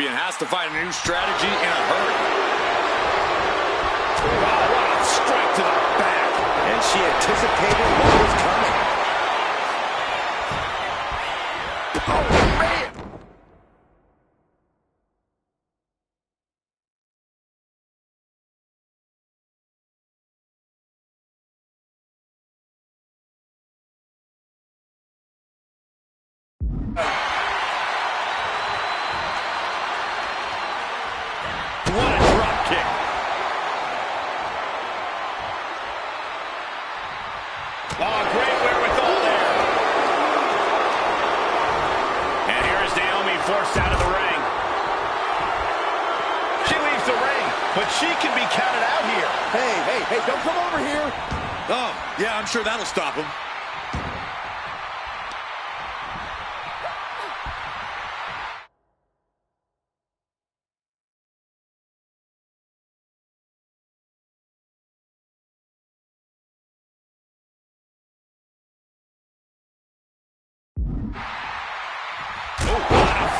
champion has to find a new strategy in a hurry. Oh, what a strike to the back. And she anticipated what was coming. Oh, man. What a drop kick. Oh, great wherewithal there. And here is Naomi forced out of the ring. She leaves the ring, but she can be counted out here. Hey, don't come over here. Oh, yeah, I'm sure that'll stop him.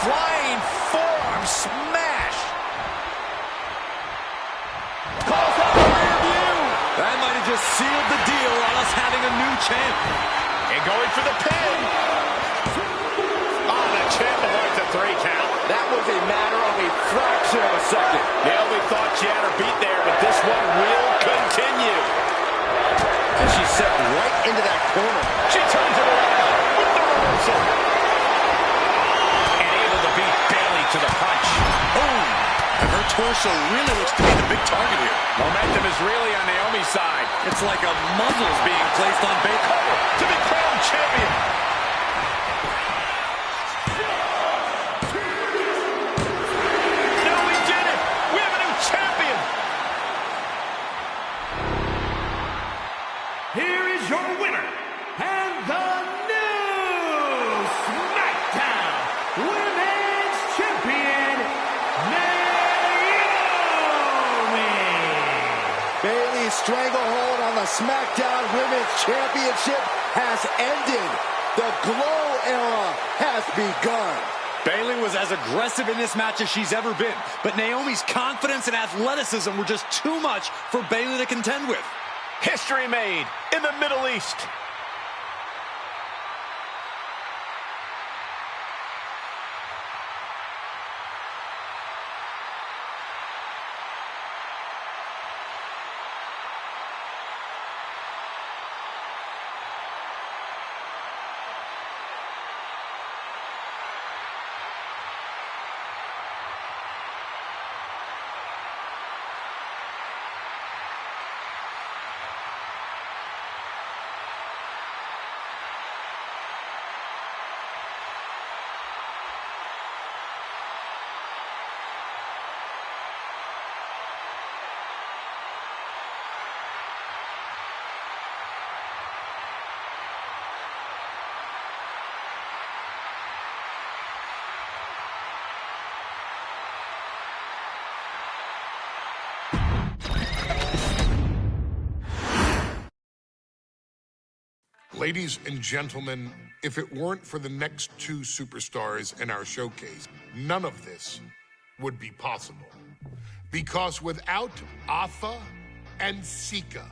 Flying forearm smash. Calls out the rear view. That might have just sealed the deal on us having a new champ. And going for the pin. Oh, the champ avoids a 3 count. That was a matter of a fraction of a second. Naomi thought she had her beat there, but this one will continue. And she's set right into that corner. She turns it around with the reversal. To the punch. Boom! And her torso really looks to be the big target here. Momentum is really on Naomi's side. It's like a muzzle's being placed on Baker. To be crowned champion. No, we did it. We have a new champion. Here is your winner, and the new SmackDown Women's Champion, Naomi. Bayley's stranglehold on the SmackDown Women's Championship has ended. The Glow era has begun. Bayley was as aggressive in this match as she's ever been, but Naomi's confidence and athleticism were just too much for Bayley to contend with. History made in the Middle East. Ladies and gentlemen, if it weren't for the next 2 superstars in our showcase, none of this would be possible. Because without Afa and Sika,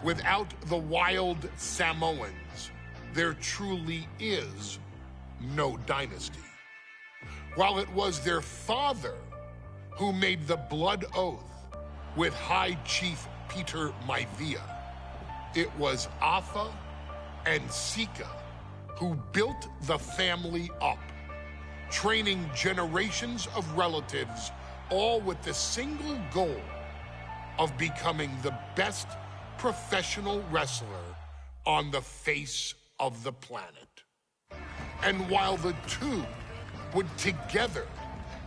without the wild Samoans, there truly is no dynasty. While it was their father who made the blood oath with High Chief Peter Maivia, it was Afa and Sika who built the family up, training generations of relatives, all with the single goal of becoming the best professional wrestler on the face of the planet. And while the two would together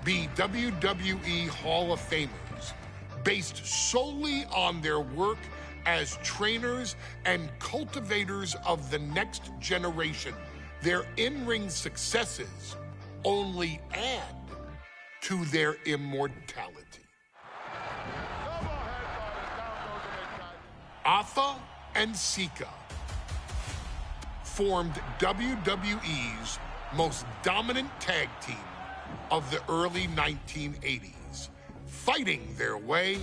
be WWE Hall of Famers, based solely on their work as trainers and cultivators of the next generation, their in-ring successes only add to their immortality. Afa and Sika formed WWE's most dominant tag team of the early 1980s, fighting their way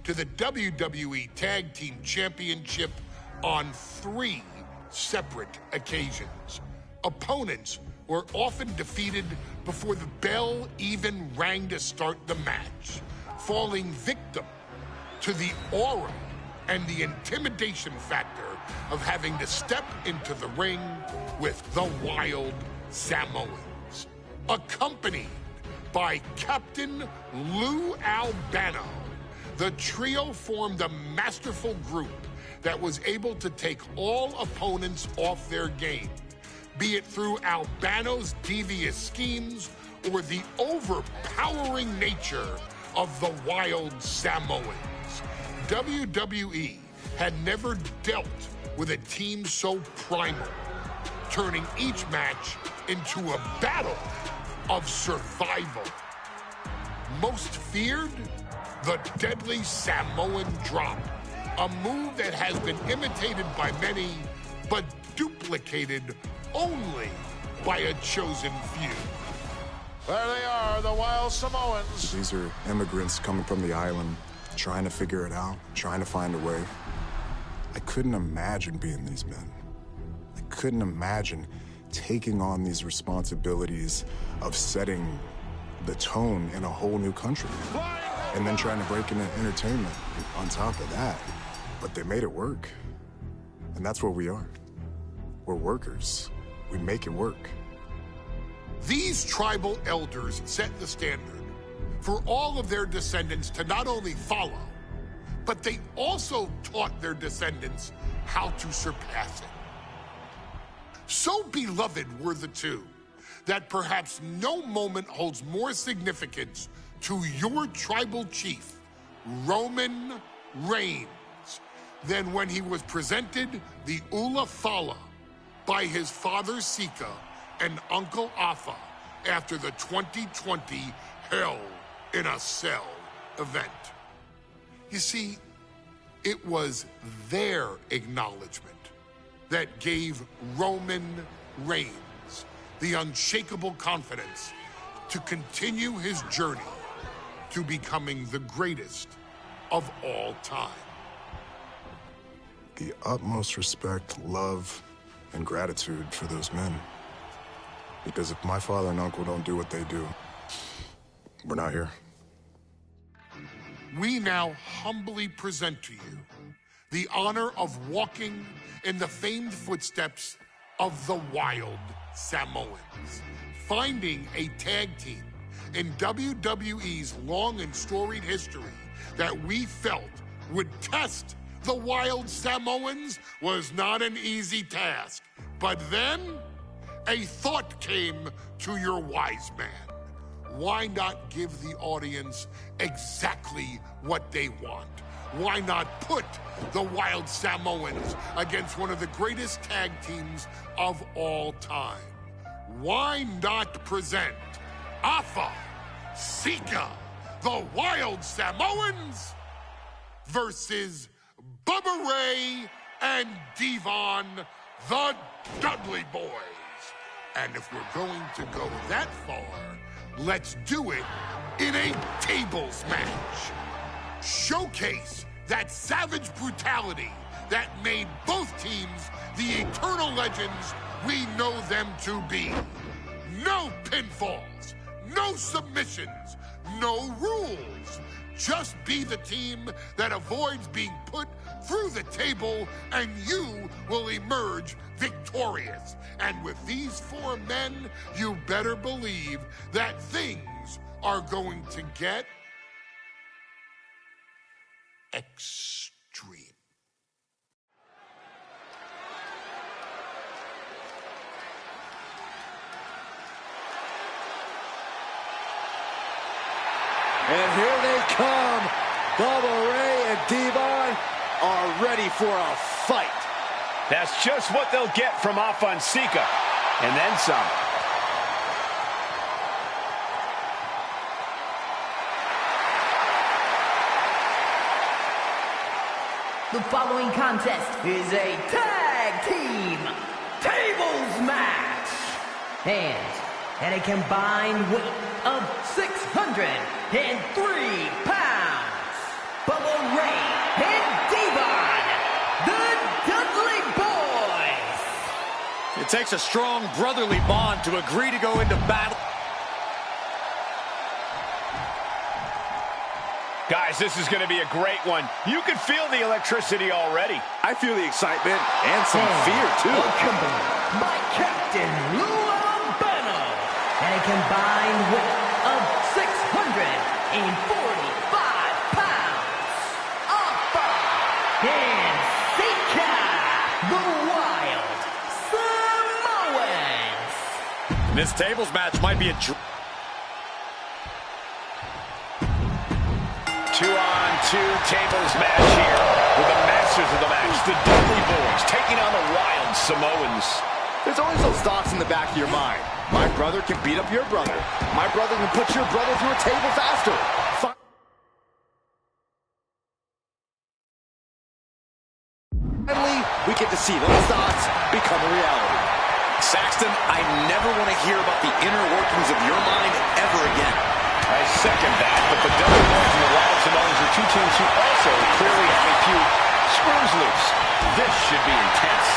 to the WWE Tag Team Championship on 3 separate occasions. Opponents were often defeated before the bell even rang to start the match, falling victim to the aura and the intimidation factor of having to step into the ring with the Wild Samoans. Accompanied by Captain Lou Albano, the trio formed a masterful group that was able to take all opponents off their game, be it through Albano's devious schemes or the overpowering nature of the Wild Samoans. WWE had never dealt with a team so primal, turning each match into a battle of survival. Most feared, the deadly Samoan drop, a move that has been imitated by many, but duplicated only by a chosen few. There they are, the Wild Samoans. These are immigrants coming from the island, trying to figure it out, trying to find a way. I couldn't imagine being these men. I couldn't imagine taking on these responsibilities of setting the tone in a whole new country. And then trying to break into entertainment on top of that. But they made it work. And that's what we are. We're workers. We make it work. These tribal elders set the standard for all of their descendants to not only follow, but they also taught their descendants how to surpass it. So beloved were the two that perhaps no moment holds more significance to your tribal chief, Roman Reigns, than when he was presented the Ula Fala by his father Sika and Uncle Afa after the 2020 Hell in a Cell event. You see, it was their acknowledgement that gave Roman Reigns the unshakable confidence to continue his journey to becoming the greatest of all time. The utmost respect, love, and gratitude for those men. Because if my father and uncle don't do what they do, we're not here. We now humbly present to you the honor of walking in the famed footsteps of the Wild Samoans, finding a tag team in WWE's long and storied history that we felt would test the Wild Samoans was not an easy task. But then, a thought came to your wise man. Why not give the audience exactly what they want? Why not put the Wild Samoans against one of the greatest tag teams of all time? Why not present Afa, Sika, the Wild Samoans versus Bubba Ray and Devon, the Dudley Boys? And if we're going to go that far, let's do it in a tables match. Showcase that savage brutality that made both teams the eternal legends we know them to be. No pinfalls, no submissions, no rules. Just be the team that avoids being put through the table, and you will emerge victorious. And with these 4 men, you better believe that things are going to get extreme. And here they come. Bubba Ray and Devon are ready for a fight. That's just what they'll get from Afa and Sika, and then some. The following contest is a tag team tables match. And at a combined weight of 603 pounds, Bubba Ray and Devon, the Dudley Boys. It takes a strong brotherly bond to agree to go into battle. Guys, this is going to be a great one. You can feel the electricity already. I feel the excitement and some fear, too. Accompanied by Captain Lou Albano and a combined weight of 645 pounds. Alpha and Sika, the Wild Samoans. This tables match might be a... 2-on-2 tables match here with the masters of the match, the Dudley Boys, taking on the Wild Samoans. There's always those thoughts in the back of your mind. My brother can beat up your brother. My brother can put your brother through a table faster. Finally, we get to see those thoughts become a reality. Saxton, I never want to hear about the inner workings of your mind ever again. I second that, but the Dudley Boys and the Wild Samoans are two teams who also clearly have a few screws loose. This should be intense.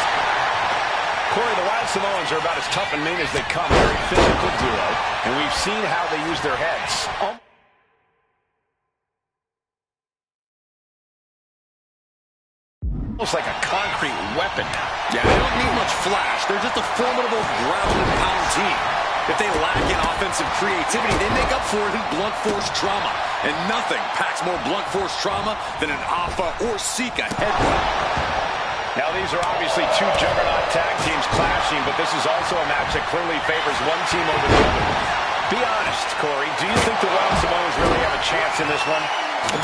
Corey, the Wild Samoans are about as tough and mean as they come. Very physical duo, and we've seen how they use their heads. Almost like a concrete weapon now. Yeah, they don't need much flash. They're just a formidable ground and pound team. If they lack in offensive creativity, they make up for it in blunt force trauma. And nothing packs more blunt force trauma than an Alpha or Sika headbutt. Now, these are obviously two juggernaut tag teams clashing, but this is also a match that clearly favors one team over the other. Be honest, Corey, do you think the Wild Samoans really have a chance in this one?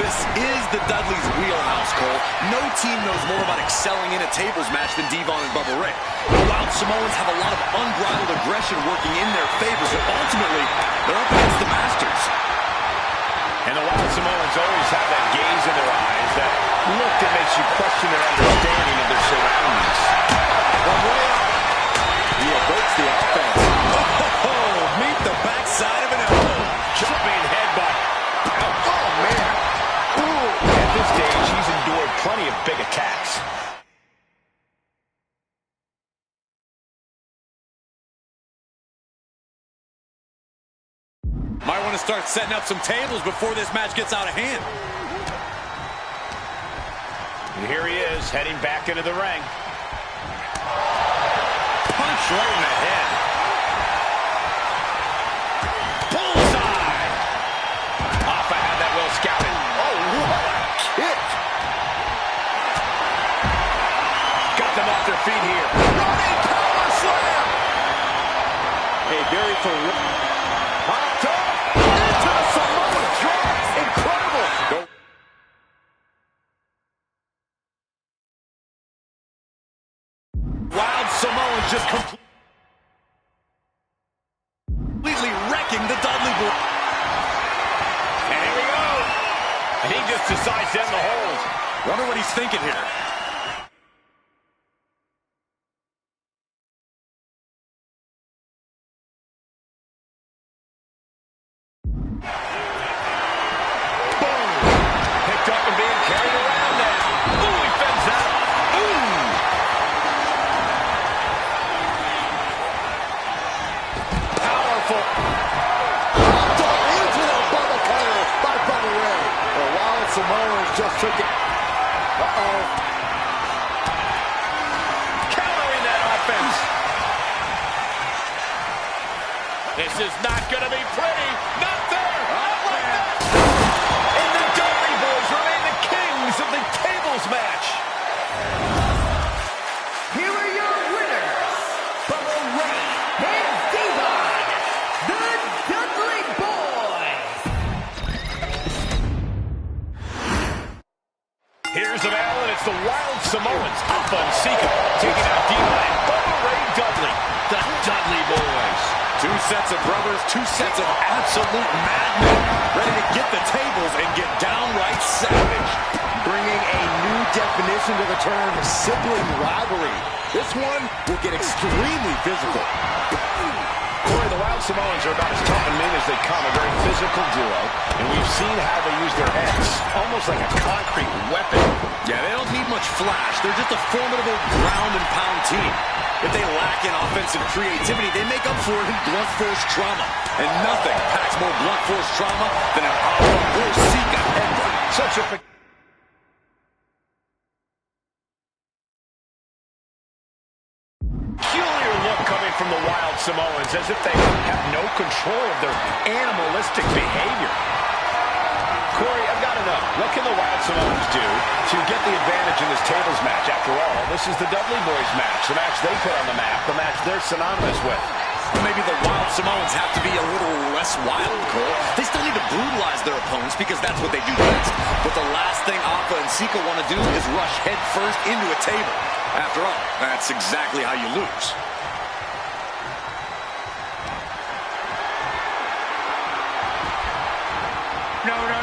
This is the Dudley's wheelhouse, Cole. No team knows more about excelling in a tables match than Devon and Bubba Ray. The Wild Samoans have a lot of unbridled aggression working in their favor, so ultimately, they're up against the Masters. And the Wild Samoans always have that gaze in their eyes, that look that makes you question their understanding of their surroundings. He averts the offense. Oh, meet the backside of an elbow. Jumping headbutt. Oh, man. At this stage, he's endured plenty of big attacks. Might want to start setting up some tables before this match gets out of hand. And here he is, heading back into the ring. Punch right in the head. Bullseye! Alpha had that well scouted. Oh, what a kick. Got them off their feet here. Running power slam. A very terrific. Hot top. Into the Samoa drop. Incredible. Go. Wild Samoans just completely wrecking the Dudley Boys. And here we go. And he just decides to end the hold. Wonder what he's thinking here. Boom. Picked up and being carried around now. Ooh, he fends that off. Ooh. Powerful. Into the bubble cutter by Bubba Ray. The Wild Samoans just took it. Uh-oh. Countering that offense. This is not going to be pretty. Not there. Not like that. And the Dudley Boys remain the kings of the tables match. Here are your winners, Bubba Ray and Devon, the Dudley Boys. Here's the battle, and it's the Wild Samoans, Alpha and Sika, taking out Devon and Bubba Ray Dudley, the Dudley Boys. Two sets of brothers, two sets of absolute madmen, ready to get the tables and get downright savage. Bringing a new definition to the term sibling rivalry. This one will get extremely physical. Corey, the Wild Samoans are about as tough and mean as they come, a very physical duo, and we've seen how they use their heads, almost like a concrete weapon. Yeah, they don't need much flash. They're just a formidable ground and pound team. If they lack in offensive creativity, they make up for it in blunt force trauma. And nothing packs more blunt force trauma than an Alpha or Sika headbutt. Such a peculiar look coming from the Wild Samoans, as if they have no control of their animalistic behavior. Corey, I've got to know, what can the Wild Samoans do to get the advantage in this tables match? After all, this is the Dudley Boys match, the match they put on the map, the match they're synonymous with. Maybe the Wild Samoans have to be a little less wild, Cole. They still need to brutalize their opponents because that's what they do best. But the last thing Alpha and Sika want to do is rush head first into a table. After all, that's exactly how you lose. No. And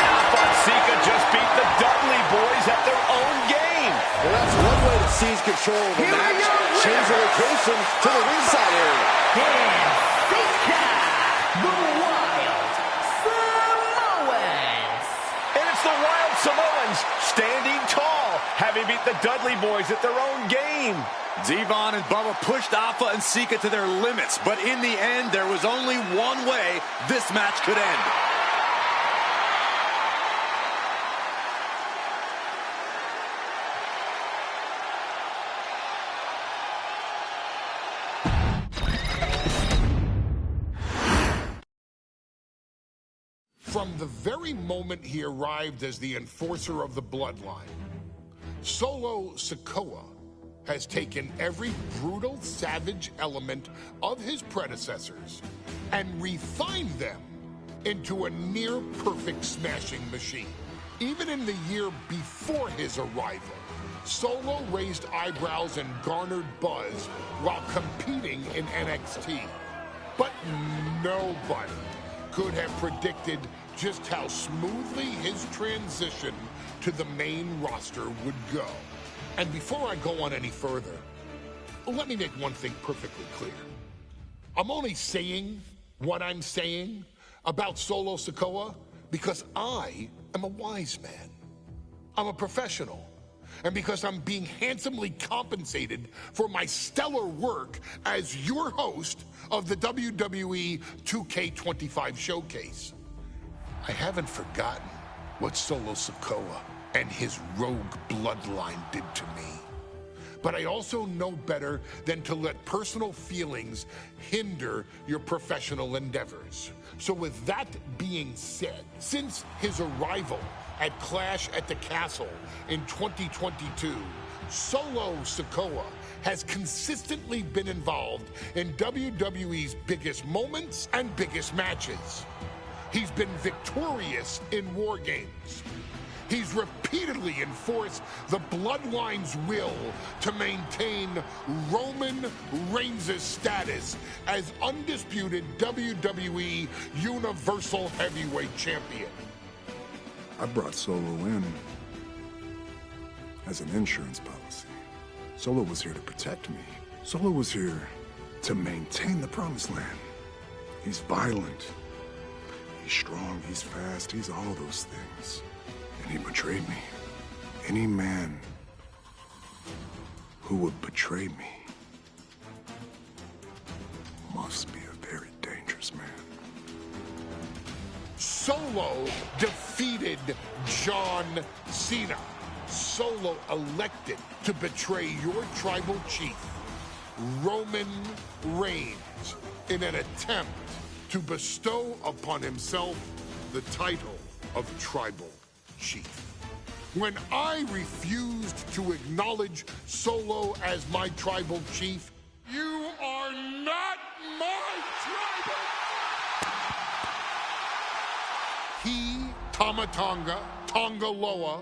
Alpha and Sika just beat the Dudley Boys at their own game. Well, that's one way to seize control of the match. Change the location to the ringside area. And Sika, the Wild Samoans. And it's the Wild Samoans standing tall, having beat the Dudley Boys at their own game. Devon and Bubba pushed Alpha and Sika to their limits, but in the end, there was only one way this match could end. From the very moment he arrived as the enforcer of the bloodline, Solo Sikoa has taken every brutal, savage element of his predecessors and refined them into a near-perfect smashing machine. Even in the year before his arrival, Solo raised eyebrows and garnered buzz while competing in NXT. But nobody could have predicted just how smoothly his transition to the main roster would go. And before I go on any further, let me make one thing perfectly clear. I'm only saying what I'm saying about Solo Sikoa because I am a wise man. I'm a professional. And because I'm being handsomely compensated for my stellar work as your host of the WWE 2k25 showcase. I haven't forgotten what Solo Sikoa and his rogue bloodline did to me. But I also know better than to let personal feelings hinder your professional endeavors. So with that being said, since his arrival at Clash at the Castle in 2022, Solo Sikoa has consistently been involved in WWE's biggest moments and biggest matches. He's been victorious in War Games. He's repeatedly enforced the Bloodline's will to maintain Roman Reigns' status as undisputed WWE Universal Heavyweight Champion. I brought Solo in as an insurance policy. Solo was here to protect me. Solo was here to maintain the promised land. He's violent. He's strong. He's fast. He's all those things. And he betrayed me. Any man who would betray me must be a very dangerous man. Solo defeated John Cena. Solo elected to betray your tribal chief, Roman Reigns, in an attempt to bestow upon himself the title of tribal chief. When I refused to acknowledge Solo as my tribal chief, you are not my tribal. He, Tama Tonga, Tonga Loa,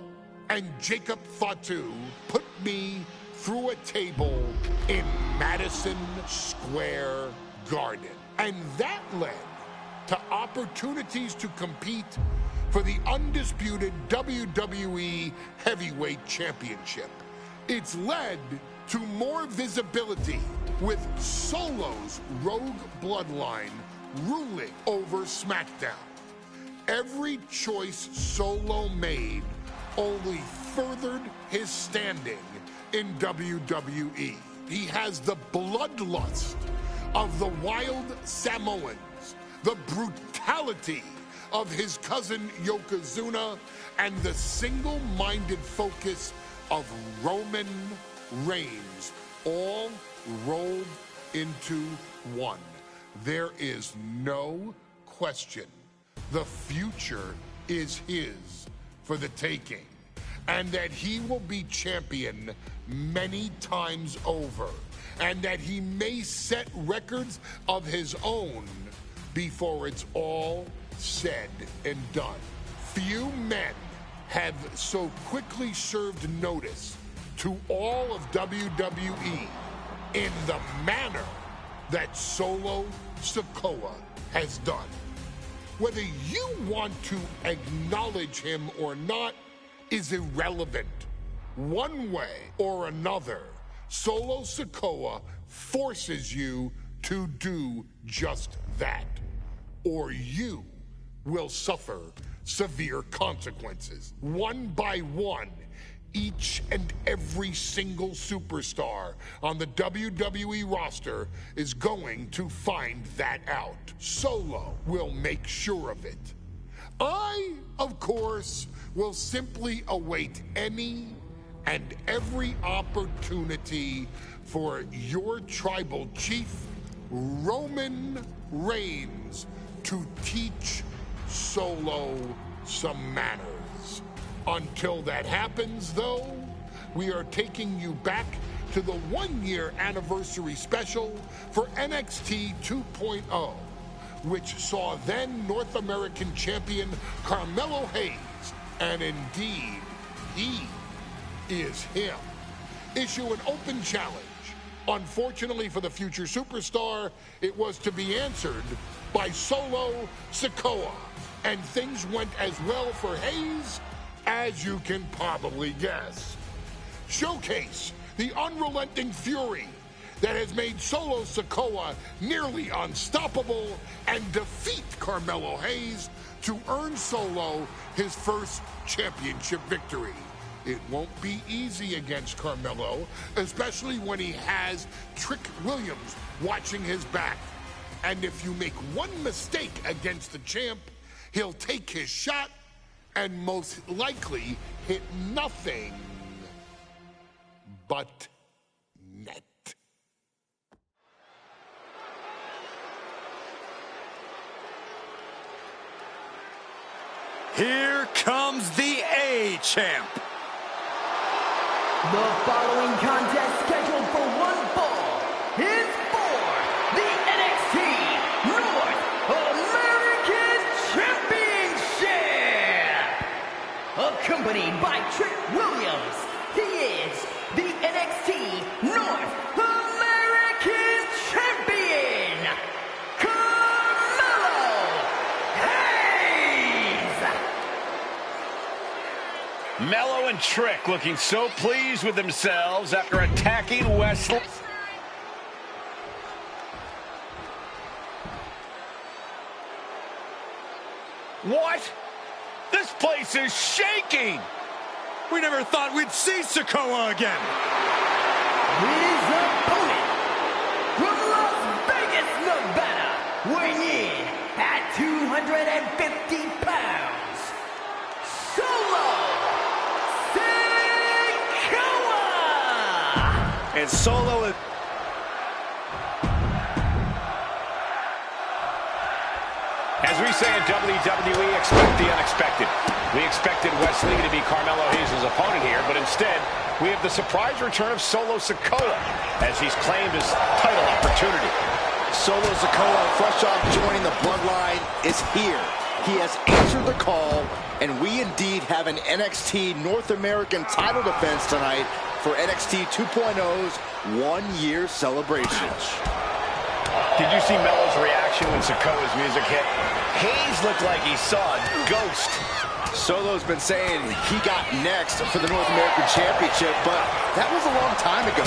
and Jacob Fatu put me through a table in Madison Square Garden. And that led to opportunities to compete for the undisputed WWE Heavyweight Championship. It's led to more visibility with Solo's Rogue Bloodline ruling over SmackDown. Every choice Solo made only furthered his standing in WWE. He has the bloodlust of the wild Samoans, the brutality of his cousin Yokozuna, and the single-minded focus of Roman Reigns, all rolled into one. There is no question the future is his for the taking, and that he will be champion many times over, and that he may set records of his own before it's all said and done. Few men have so quickly served notice to all of WWE in the manner that Solo Sikoa has done. Whether you want to acknowledge him or not is irrelevant. One way or another, Solo Sikoa forces you to do just that, or you will suffer severe consequences. One by one, each and every single superstar on the WWE roster is going to find that out. Solo will make sure of it. I, of course, will simply await any and every opportunity for your tribal chief, Roman Reigns, to teach Solo some manners. Until that happens, though, we are taking you back to the one-year anniversary special for NXT 2.0, which saw then North American champion Carmelo Hayes, and indeed, he is him, issue an open challenge. Unfortunately for the future superstar, it was to be answered by Solo Sikoa, and things went as well for Hayes as you can probably guess. Showcase the unrelenting fury that has made Solo Sikoa nearly unstoppable, and defeat Carmelo Hayes to earn Solo his first championship victory. It won't be easy against Carmelo, especially when he has Trick Williams watching his back. And if you make one mistake against the champ, he'll take his shot and most likely hit nothing but net. Here comes the A-Champ. The following contest, scheduled for one fall, is for the NXT North American Championship. Accompanied by Trick Williams, he is the NXT North American Champion, Carmelo Hayes. Mello and Trick looking so pleased with themselves after attacking Wesley. What? This place is shaking! We never thought we'd see Sikoa again. His opponent, from Las Vegas, Nevada, weighing in at 250 pounds, Solo Sikoa! And Solo is... As we say in WWE, expect the unexpected. We expected Wesley to be Carmelo Hayes' opponent here, but instead, we have the surprise return of Solo Sikoa as he's claimed his title opportunity. Solo Sikoa, fresh off joining the Bloodline, is here. He has answered the call, and we indeed have an NXT North American title defense tonight for NXT 2.0's one-year celebration. Did you see Mello's reaction when Sikoa's music hit? Hayes looked like he saw a ghost. Solo's been saying he got next for the North American Championship, but that was a long time ago.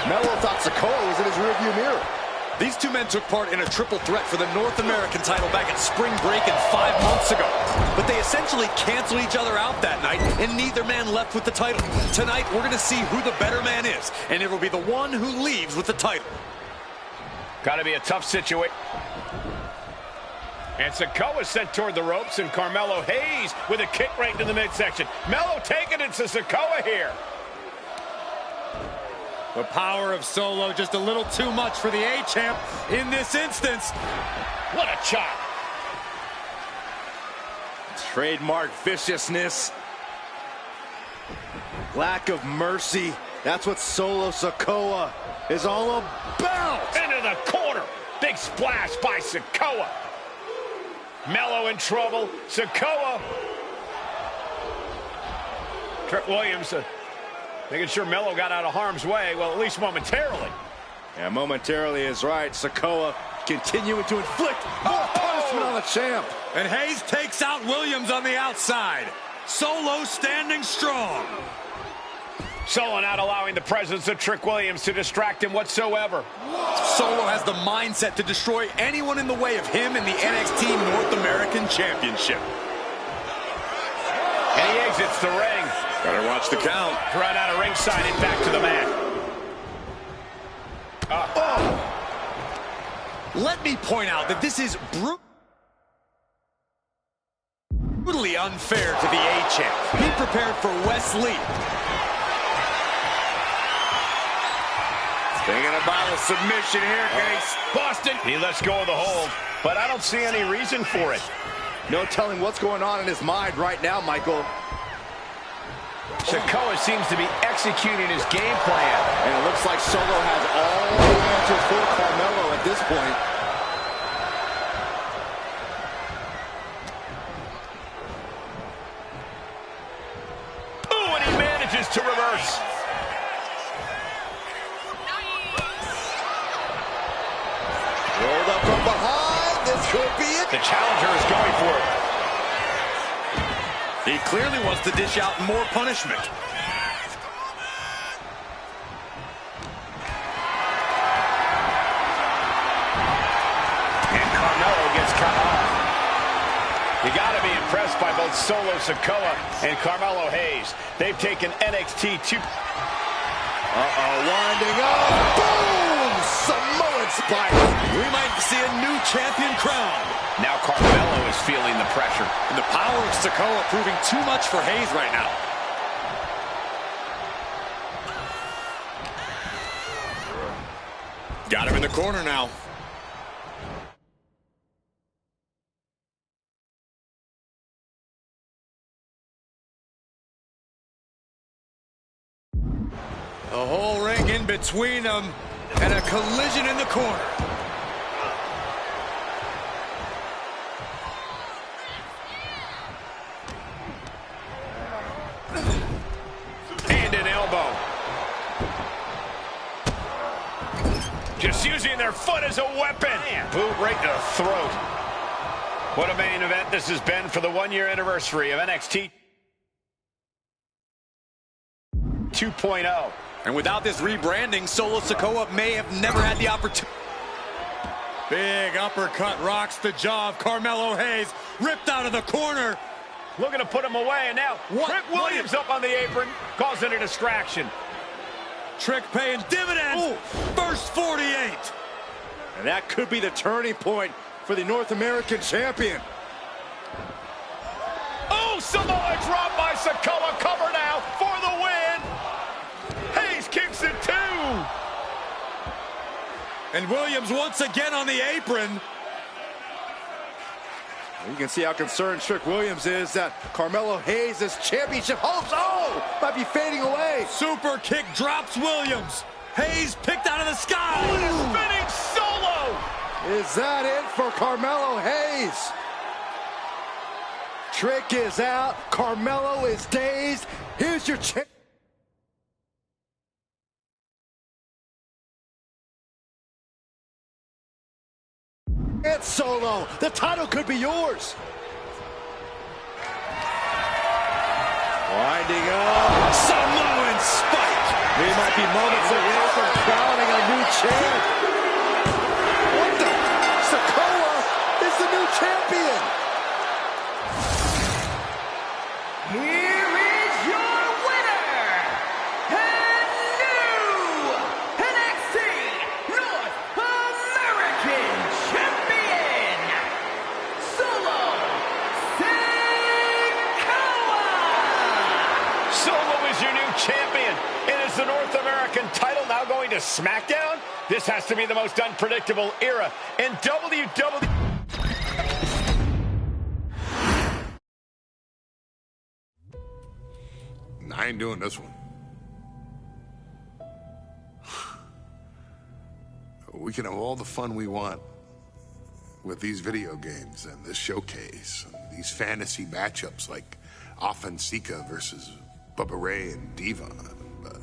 Melo thought Sikoa was in his rearview mirror. These two men took part in a triple threat for the North American title back at spring break and 5 months ago. But they essentially canceled each other out that night, and neither man left with the title. Tonight, we're going to see who the better man is, and it will be the one who leaves with the title. Got to be a tough situation. And Sikoa sent toward the ropes, and Carmelo Hayes with a kick right into the midsection. Melo taking it to Sikoa here. The power of Solo just a little too much for the A-Champ in this instance. What a chop. Trademark viciousness. Lack of mercy. That's what Solo Sikoa is all about. Into the corner. Big splash by Sikoa. Melo in trouble. Sikoa. Trick Williams making sure Melo got out of harm's way, well, at least momentarily. Yeah, momentarily is right. Sikoa continuing to inflict more punishment on the champ. And Hayes takes out Williams on the outside. Solo standing strong. Solo not allowing the presence of Trick Williams to distract him whatsoever. Solo has the mindset to destroy anyone in the way of him in the NXT North American Championship. And he exits the ring. Better watch the count. Run out of ringside and back to the mat. Let me point out that this is brutally unfair to the A-Champ. He prepared for Wes Lee. Thinking about a submission here, Case. Boston. He lets go of the hold, but I don't see any reason for it. No telling what's going on in his mind right now, Michael. Sikoa seems to be executing his game plan. And it looks like Solo has all the answers for Carmelo at this point. Ooh, and he manages to reverse. Rolled up from behind. This could be it. The challenger is going for it. He clearly wants to dish out more punishment. And Carmelo gets cut off. You got to be impressed by both Solo Sikoa and Carmelo Hayes. They've taken NXT to... Winding up. Boom! Samoan spike. We might see a new champion crowned. Now Carmelo is feeling the pressure. And the power of Sikoa proving too much for Hayes right now. Got him in the corner now. A whole ring in between them and a collision in the corner. And an elbow. Just using their foot as a weapon. Boot right to the throat. What a main event this has been for the one-year anniversary of NXT 2.0. And without this rebranding, Solo Sikoa may have never had the opportunity. Big uppercut rocks the jaw of Carmelo Hayes. Ripped out of the corner. Looking to put him away, and now Trick Williams up on the apron, causing a distraction. Trick paying dividends. Ooh. First 48. And that could be the turning point for the North American champion. Oh, Samoa drop by Sikoa. Cover now for the win. Hayes kicks it too. And Williams once again on the apron. You can see how concerned Trick Williams is that Carmelo Hayes' championship hopes, might be fading away. Super kick drops Williams. Hayes picked out of the sky. Spinning Solo. Is that it for Carmelo Hayes? Trick is out. Carmelo is dazed. Here's your chance. It's Solo. The title could be yours. Standing up. Samoan spike. We might be moments away from crowning a new champ. What the? Sikoa is the new champion. Here is your winner, and new NXT North American Champion, Solo Sikoa! Solo is your new champion. And is the North American title now going to SmackDown? This has to be the most unpredictable era in WWE. I ain't doing this one. We can have all the fun we want with these video games and this showcase and these fantasy matchups like Offensica versus Bubba Ray and Diva. But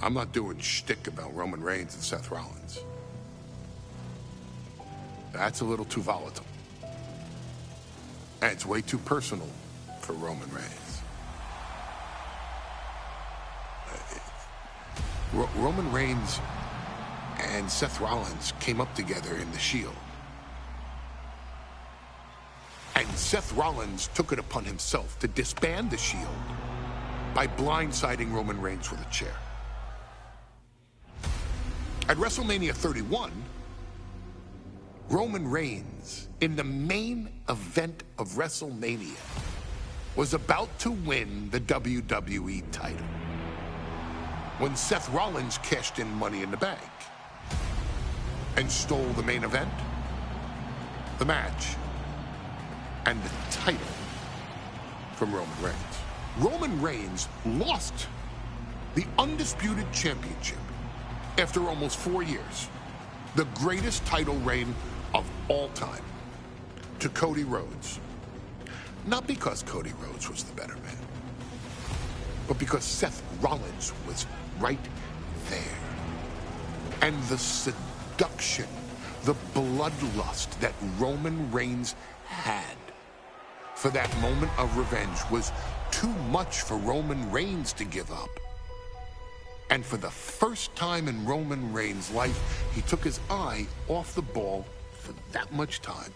I'm not doing shtick about Roman Reigns and Seth Rollins. That's a little too volatile. And it's way too personal for Roman Reigns. Roman Reigns and Seth Rollins came up together in the Shield. And Seth Rollins took it upon himself to disband the Shield by blindsiding Roman Reigns with a chair. At WrestleMania 31, Roman Reigns, in the main event of WrestleMania, was about to win the WWE title when Seth Rollins cashed in Money in the Bank and stole the main event, the match, and the title from Roman Reigns. Roman Reigns lost the undisputed championship after almost 4 years, the greatest title reign of all time, to Cody Rhodes. Not because Cody Rhodes was the better man, but because Seth Rollins was right there. And the seduction, the bloodlust that Roman Reigns had for that moment of revenge was too much for Roman Reigns to give up. And for the first time in Roman Reigns' life, he took his eye off the ball for that much time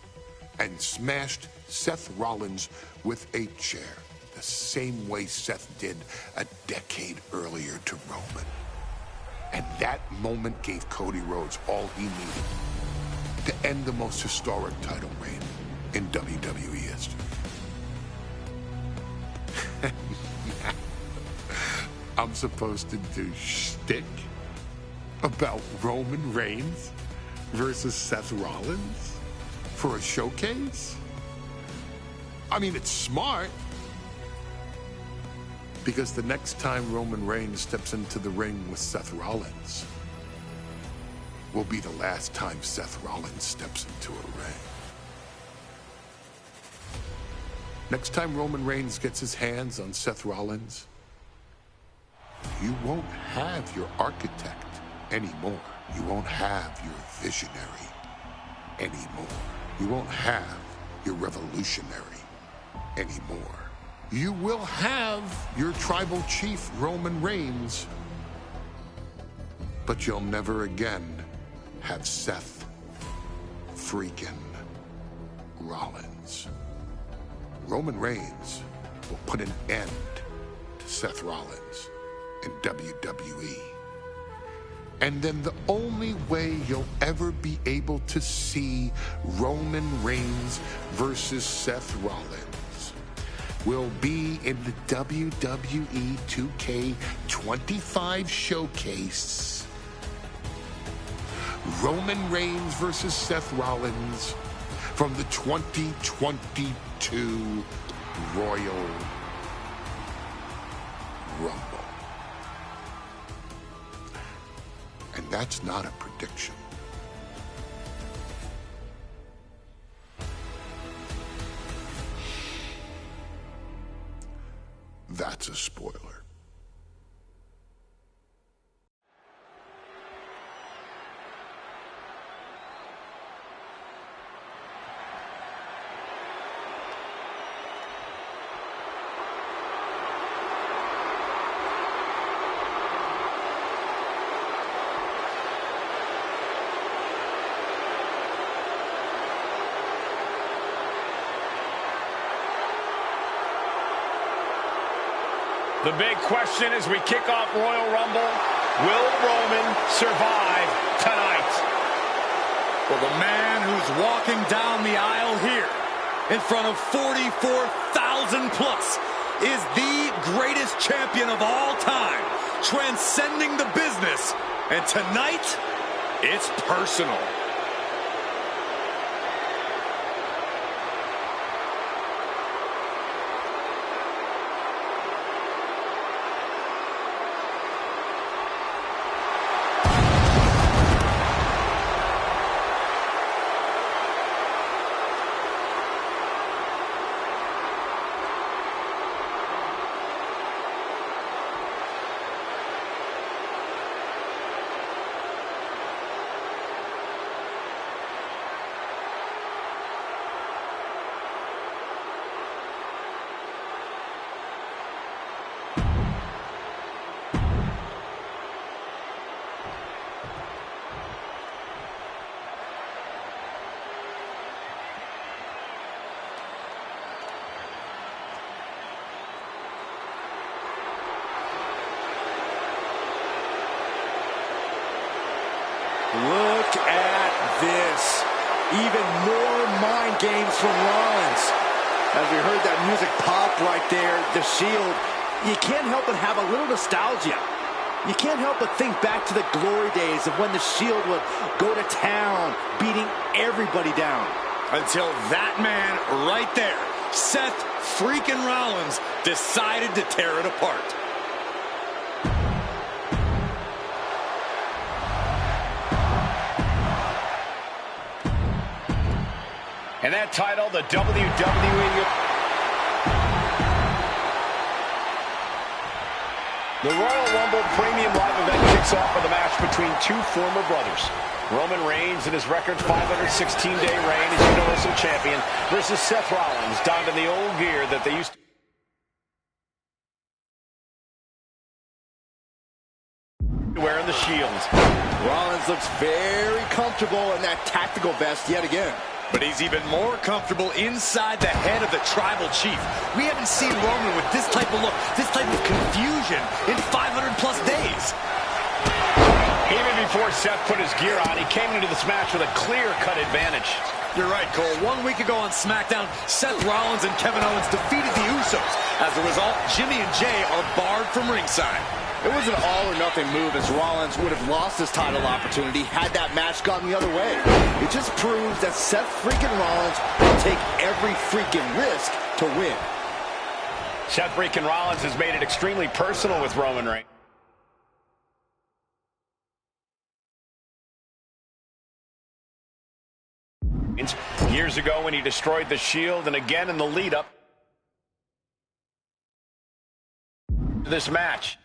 and smashed Seth Rollins with a chair, the same way Seth did a decade earlier to Roman. And that moment gave Cody Rhodes all he needed to end the most historic title reign in WWE history. I'm supposed to do shtick about Roman Reigns versus Seth Rollins for a showcase? I mean, it's smart, because the next time Roman Reigns steps into the ring with Seth Rollins will be the last time Seth Rollins steps into a ring. Next time Roman Reigns gets his hands on Seth Rollins, you won't have your architect anymore. You won't have your visionary anymore. You won't have your revolutionary anymore. You will have your tribal chief, Roman Reigns, but you'll never again have Seth freaking Rollins. Roman Reigns will put an end to Seth Rollins in WWE. And then the only way you'll ever be able to see Roman Reigns versus Seth Rollins will be in the WWE 2k25 showcase. Roman Reigns versus Seth Rollins from the 2022 Royal Rumble. And that's not a prediction. That's a spoiler. The big question as we kick off Royal Rumble, will Roman survive tonight? Well, the man who's walking down the aisle here in front of 44,000 plus is the greatest champion of all time, transcending the business. And tonight, it's personal. Look at this. Even more mind games from Rollins. As we heard that music pop right there, the Shield, you can't help but have a little nostalgia. You can't help but think back to the glory days of when the Shield would go to town, beating everybody down. Until that man right there, Seth freaking Rollins, decided to tear it apart. And that title, the WWE. The Royal Rumble Premium Live event kicks off with a match between two former brothers. Roman Reigns in his record 516-day reign as Universal Champion versus Seth Rollins, donned in the old gear that they used to wear in the Shield. Rollins looks very comfortable in that tactical vest yet again. But he's even more comfortable inside the head of the tribal chief. We haven't seen Roman with this type of look, this type of confusion in 500 plus days. Even before Seth put his gear on, he came into this match with a clear-cut advantage. You're right, Cole. 1 week ago on SmackDown, Seth Rollins and Kevin Owens defeated the Usos. As a result, Jimmy and Jay are barred from ringside. It was an all-or-nothing move, as Rollins would have lost his title opportunity had that match gone the other way. It just proves that Seth freaking Rollins will take every freaking risk to win. Seth freaking Rollins has made it extremely personal with Roman Reigns. Years ago when he destroyed the Shield, and again in the lead-up to this match.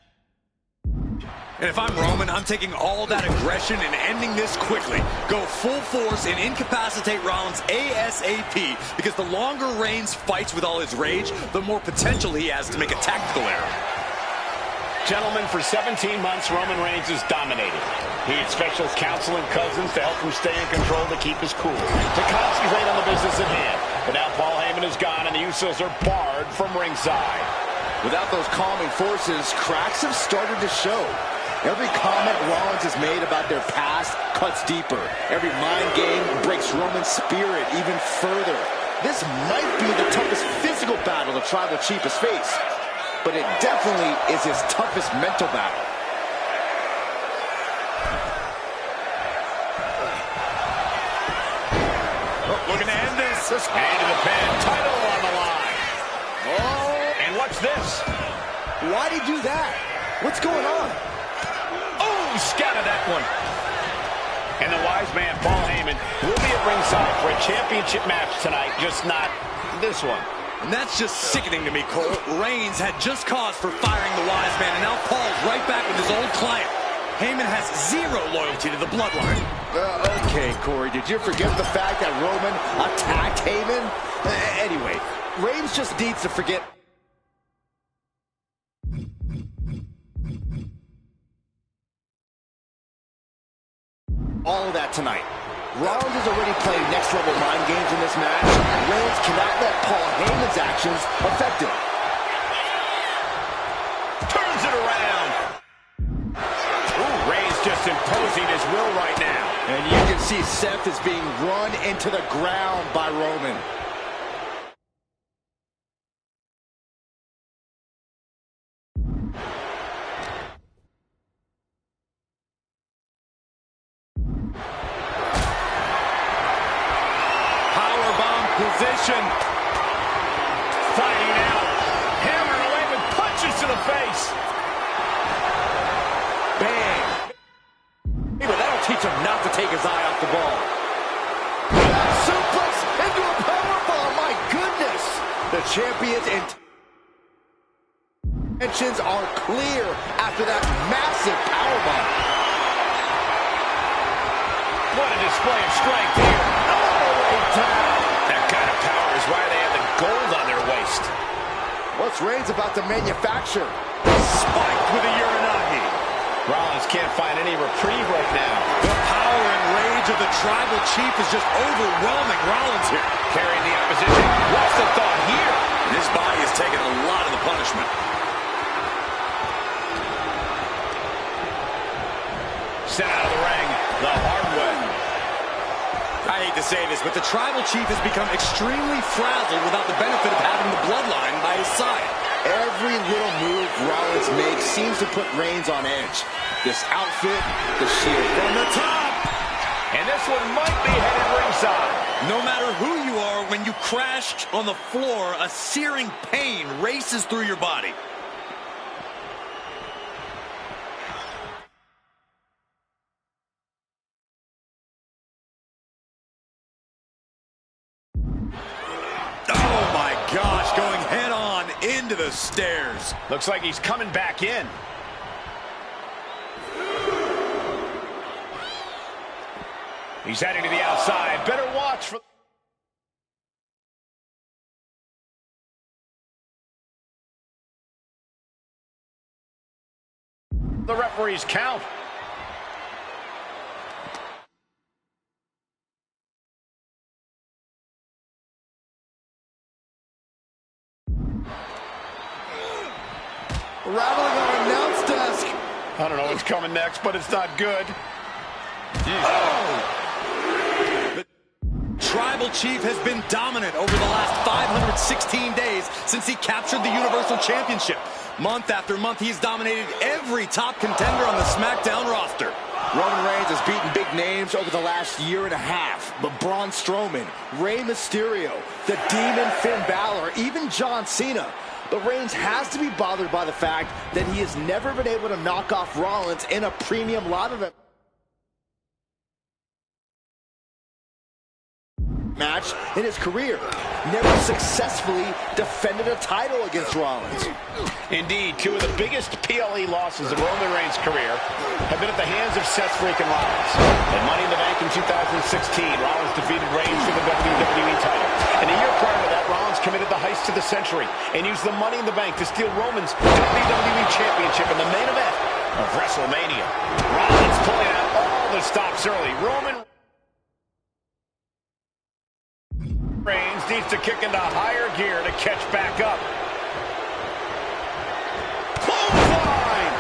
And if I'm Roman, I'm taking all that aggression and ending this quickly. Go full force and incapacitate Rollins ASAP, because the longer Reigns fights with all his rage, the more potential he has to make a tactical error. Gentlemen, for 17 months, Roman Reigns has dominated. He had special counsel and cousins to help him stay in control, to keep his cool, to concentrate on the business at hand. But now Paul Heyman is gone, and the Usos are barred from ringside. Without those calming forces, cracks have started to show. Every comment Rollins has made about their past cuts deeper. Every mind game breaks Roman's spirit even further. This might be the toughest physical battle the tribal chief has faced, but it definitely is his toughest mental battle. Looking to end this. Into the pin, title on the line. Oh, and what's this? Why'd he do that? What's going on? Oh, scattered that one. And the wise man, Paul Heyman, will be at ringside for a championship match tonight, just not this one. And that's just sickening to me, Cole. Reigns had just cause for firing the wise man, and now Paul's right back with his old client. Heyman has zero loyalty to the bloodline. Okay, Corey, did you forget the fact that Roman attacked Heyman? Anyway, Reigns just needs to forget all of that tonight. Rollins is already playing next-level mind games in this match. Reigns cannot let Paul Heyman's actions affect him. see Seth is being run into the ground by Roman. Powerbomb position. Fighting out. Hammering away with punches to the face. Bang. But that'll teach him not to take his eye off the ball. Suplex into a powerbomb. My goodness. The champion's intentions are clear after that massive powerbomb. What a display of strength here. All the way down. That kind of power is why they have the gold on their waist. What's Reigns about to manufacture? Spiked with a Uranagi. Rollins can't find any reprieve right now. The power and rage of the Tribal Chief is just overwhelming Rollins here. Carrying the opposition. What's the thought here? And his body is taking a lot of the punishment. Sent out of the ring the hard way. I hate to say this, but the Tribal Chief has become extremely frazzled without the benefit of having the bloodline by his side. Every little move Rollins makes seems to put Reigns on edge. This outfit, the shield From the top! And this one might be headed ringside. No matter who you are, when you crash on the floor, a searing pain races through your body. Oh my gosh, going head on into the stairs. Looks like he's coming back in. He's heading to the outside. Better watch for... the referee's count. rattling our announce desk. I don't know what's coming next, but it's not good. Oh! The Tribal Chief has been dominant over the last 516 days since he captured the Universal Championship. Month after month, he's dominated every top contender on the SmackDown roster. Roman Reigns has beaten big names over the last year and a half. But Braun Strowman, Rey Mysterio, the Demon Finn Balor, even John Cena. But Reigns has to be bothered by the fact that he has never been able to knock off Rollins in a premium live event match in his career. Never successfully defended a title against Rollins. Indeed, two of the biggest PLE losses of Roman Reigns' career have been at the hands of Seth freaking Rollins. At Money in the Bank in 2016, Rollins defeated Reigns for the WWE title. And a year prior to that, Rollins committed the heist to the century and used the Money in the Bank to steal Roman's WWE Championship in the main event of WrestleMania. Rollins pulling out all the stops early. Roman Reigns needs to kick into higher gear to catch back up. Clothesline!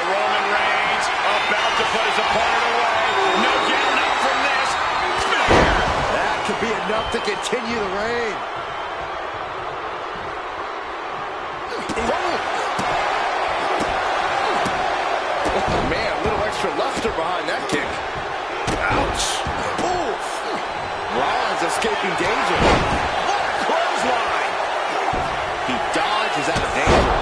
Roman Reigns about to put his opponent away. No getting up from this. That could be enough to continue the reign. Oh, man, a little extra luster behind that kick. Ouch! Oof! Rollins escaping danger. What a clothesline! He dodges out of danger.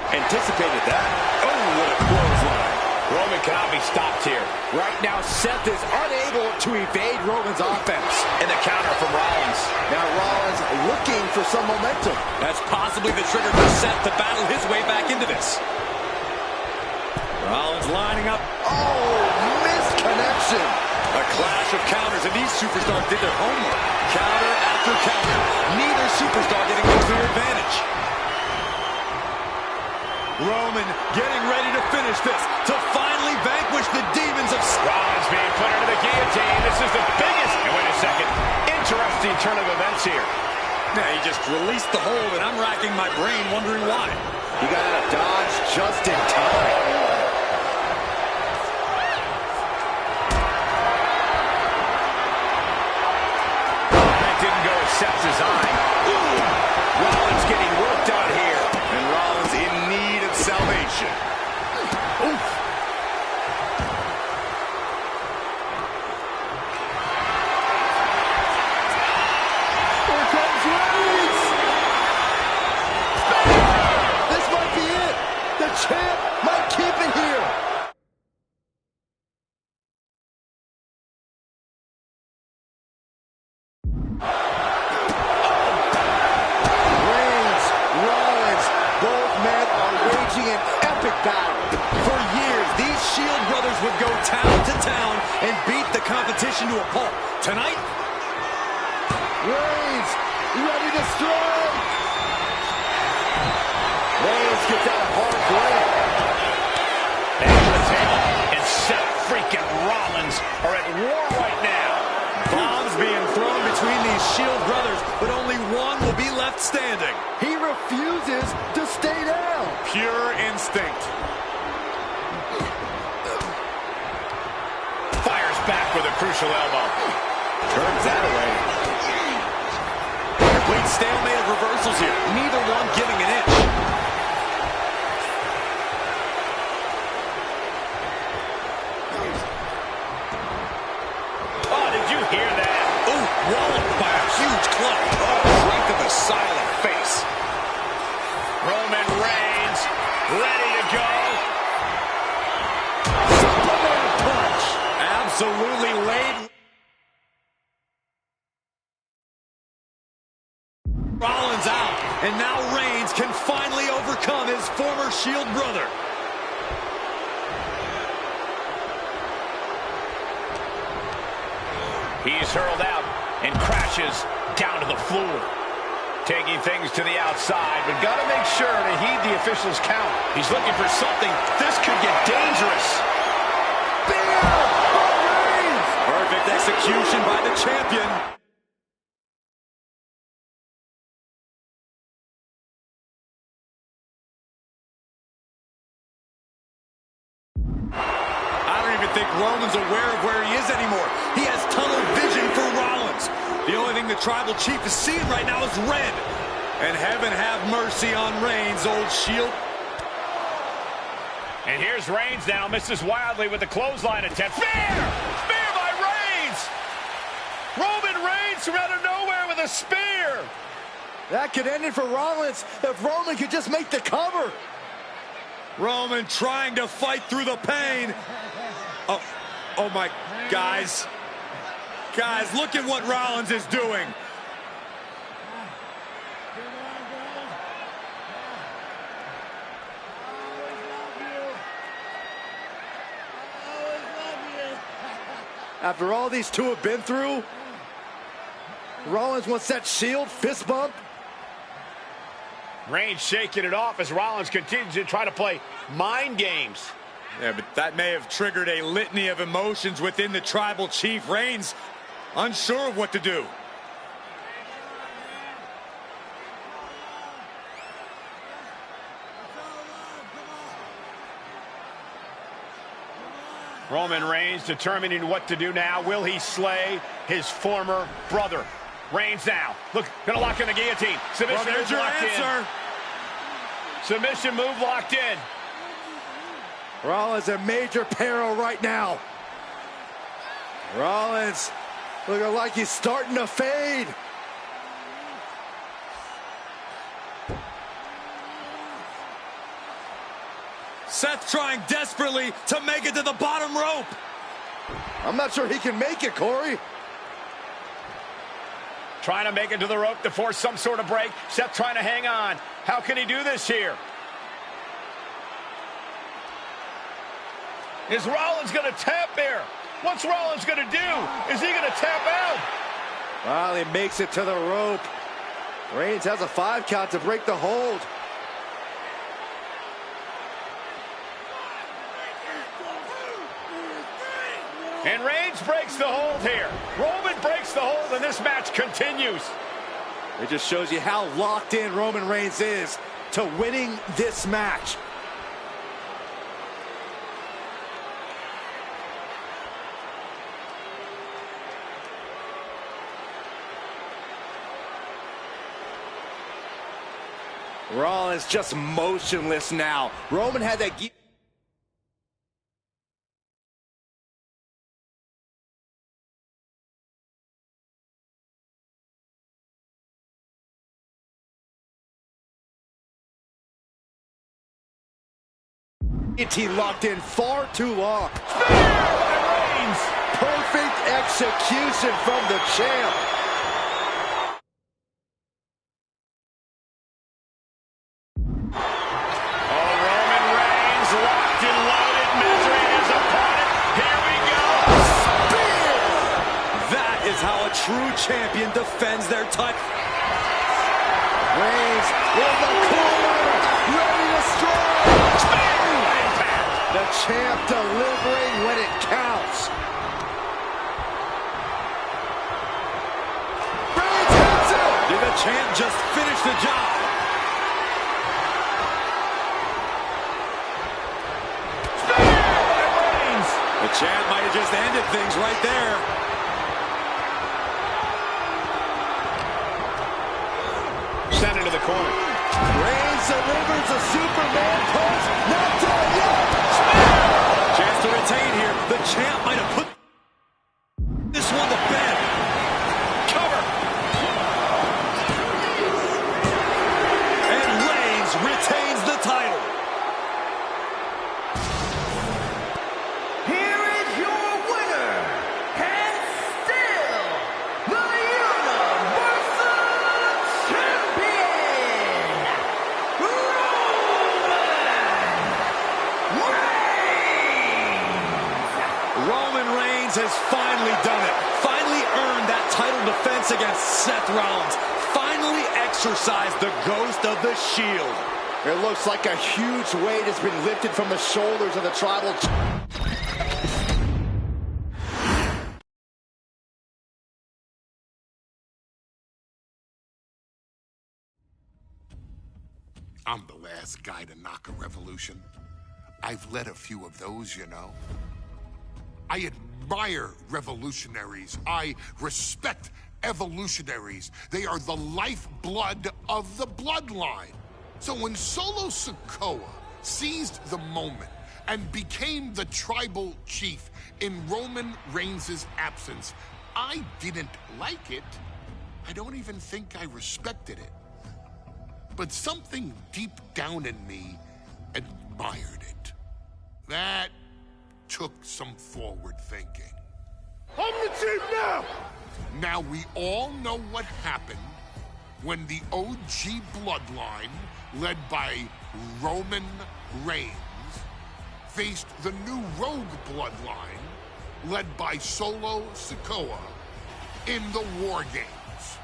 Anticipated that. Oh, what a clothesline. Roman cannot be stopped here. Right now, Seth is unable to evade Roman's offense. And the counter from Rollins. Now Rollins looking for some momentum. That's possibly the trigger for Seth to battle his way back into this. Rollins lining up. Oh, missed connection. A clash of counters, and these superstars did their homework. Counter after counter. Neither superstar getting a clear advantage. Roman getting ready to finish this, to finally vanquish the demons of... Rollins being put into the guillotine. This is the biggest... Wait a second. Interesting turn of events here. Yeah, he just released the hold, and I'm racking my brain wondering why. He got out of dodge just in time. That didn't go as Seth designed. Rollins getting worked on here. And Rollins in need of salvation. Oof. Here comes Reigns. This might be it. The champ might keep it here. Reigns, Rollins, both men are waging an epic battle. For years, these Shield brothers would go town to town and beat the competition to a pulp. Tonight, Reigns, ready to strike. Reigns gets out of hard way. And the table. And Seth freaking Rollins are at war right now. bombs being thrown between these Shield brothers, but only one will be left standing. He refuses to stay down. Pure instinct. Fires back with a crucial elbow. Turns that away. Complete stalemate of reversals here. Neither one giving an inch. Oh, did you hear that? Ooh, walloped by a huge club. Oh, right to the silent face. Roman Reigns ready to go. Superman punch. Absolutely laid. Rollins out, and now Reigns can finally overcome his former Shield brother. He's hurled out and crashes down to the floor. Taking things to the outside, but got to make sure to heed the official's count. He's looking for something. This could get dangerous. Perfect execution by the champion. I don't even think Roman's aware of where he is anymore. He has tunnel vision for Rollins. The only thing the Tribal Chief is seeing right now is red. And heaven have mercy on Reigns, old Shield. And here's Reigns now, misses wildly with the clothesline attempt. Spear! Spear by Reigns! Roman Reigns from out of nowhere with a spear! That could end it for Rollins if Roman could just make the cover. Roman trying to fight through the pain. Oh my, guys. Guys, look at what Rollins is doing. After all these two have been through, Rollins wants that Shield fist bump. Reigns shaking it off as Rollins continues to try to play mind games. Yeah, but that may have triggered a litany of emotions within the Tribal Chief. Reigns unsure of what to do. Roman Reigns determining what to do now. Will he slay his former brother? Reigns now. Look, gonna lock in the guillotine. Submission Well, there's move your locked answer. in. Submission move locked in. Rollins in major peril right now. Rollins looking like he's starting to fade. Seth trying desperately to make it to the bottom rope. I'm not sure he can make it, Corey. Trying to make it to the rope to force some sort of break. Seth trying to hang on. How can he do this here? Is Rollins going to tap there? What's Rollins going to do? Is he going to tap out? Well, he makes it to the rope. Reigns has a 5 count to break the hold. And Reigns breaks the hold here. Roman breaks the hold, and this match continues. It just shows you how locked in Roman Reigns is to winning this match. Rollins just motionless now. Roman had that guillotine locked in far too long. Perfect execution from the champ. How a true champion defends their title. Reigns in the corner, ready to strike. The champ delivering when it counts. Reigns hits it. Did the champ just finish the job? The champ might have just ended things right there. Sent into the corner. Reigns delivers a Superman punch. Not done yet. Chance to retain here. The champ might have put this one to bed. Cover. And Reigns retains the title. Here is your winner, and still the Universal Champion, Roman Reigns has finally done it. Finally earned that title defense against Seth Rollins. Finally exorcised the ghost of the Shield. It looks like a huge weight has been lifted from the shoulders of the tribal. I'm the last guy to knock a revolution. I've led a few of those, you know. I admire revolutionaries. I respect evolutionaries. They are the lifeblood of the bloodline. So when Solo Sikoa seized the moment and became the tribal chief in Roman Reigns' absence, I didn't like it. I don't even think I respected it. But something deep down in me admired it. That took some forward thinking. I'm the chief now! Now we all know what happened when the OG bloodline, led by Roman Reigns, faced the new rogue bloodline, led by Solo Sikoa, in the War Games.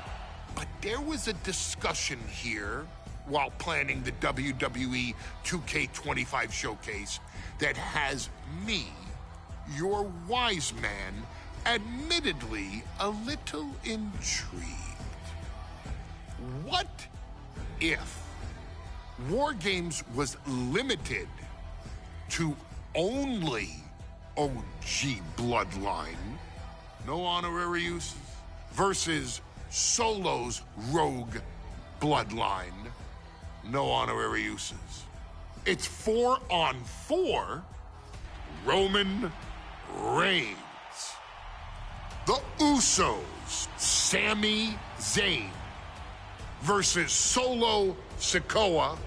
But there was a discussion here while planning the WWE 2k25 showcase that has me, your wise man, admittedly a little intrigued. What if War Games was limited to only OG bloodline, no honorary uses, versus Solo's rogue bloodline, no honorary uses? It's 4-on-4 Roman Reigns. The Usos, Sami Zayn, versus Solo Sikoa,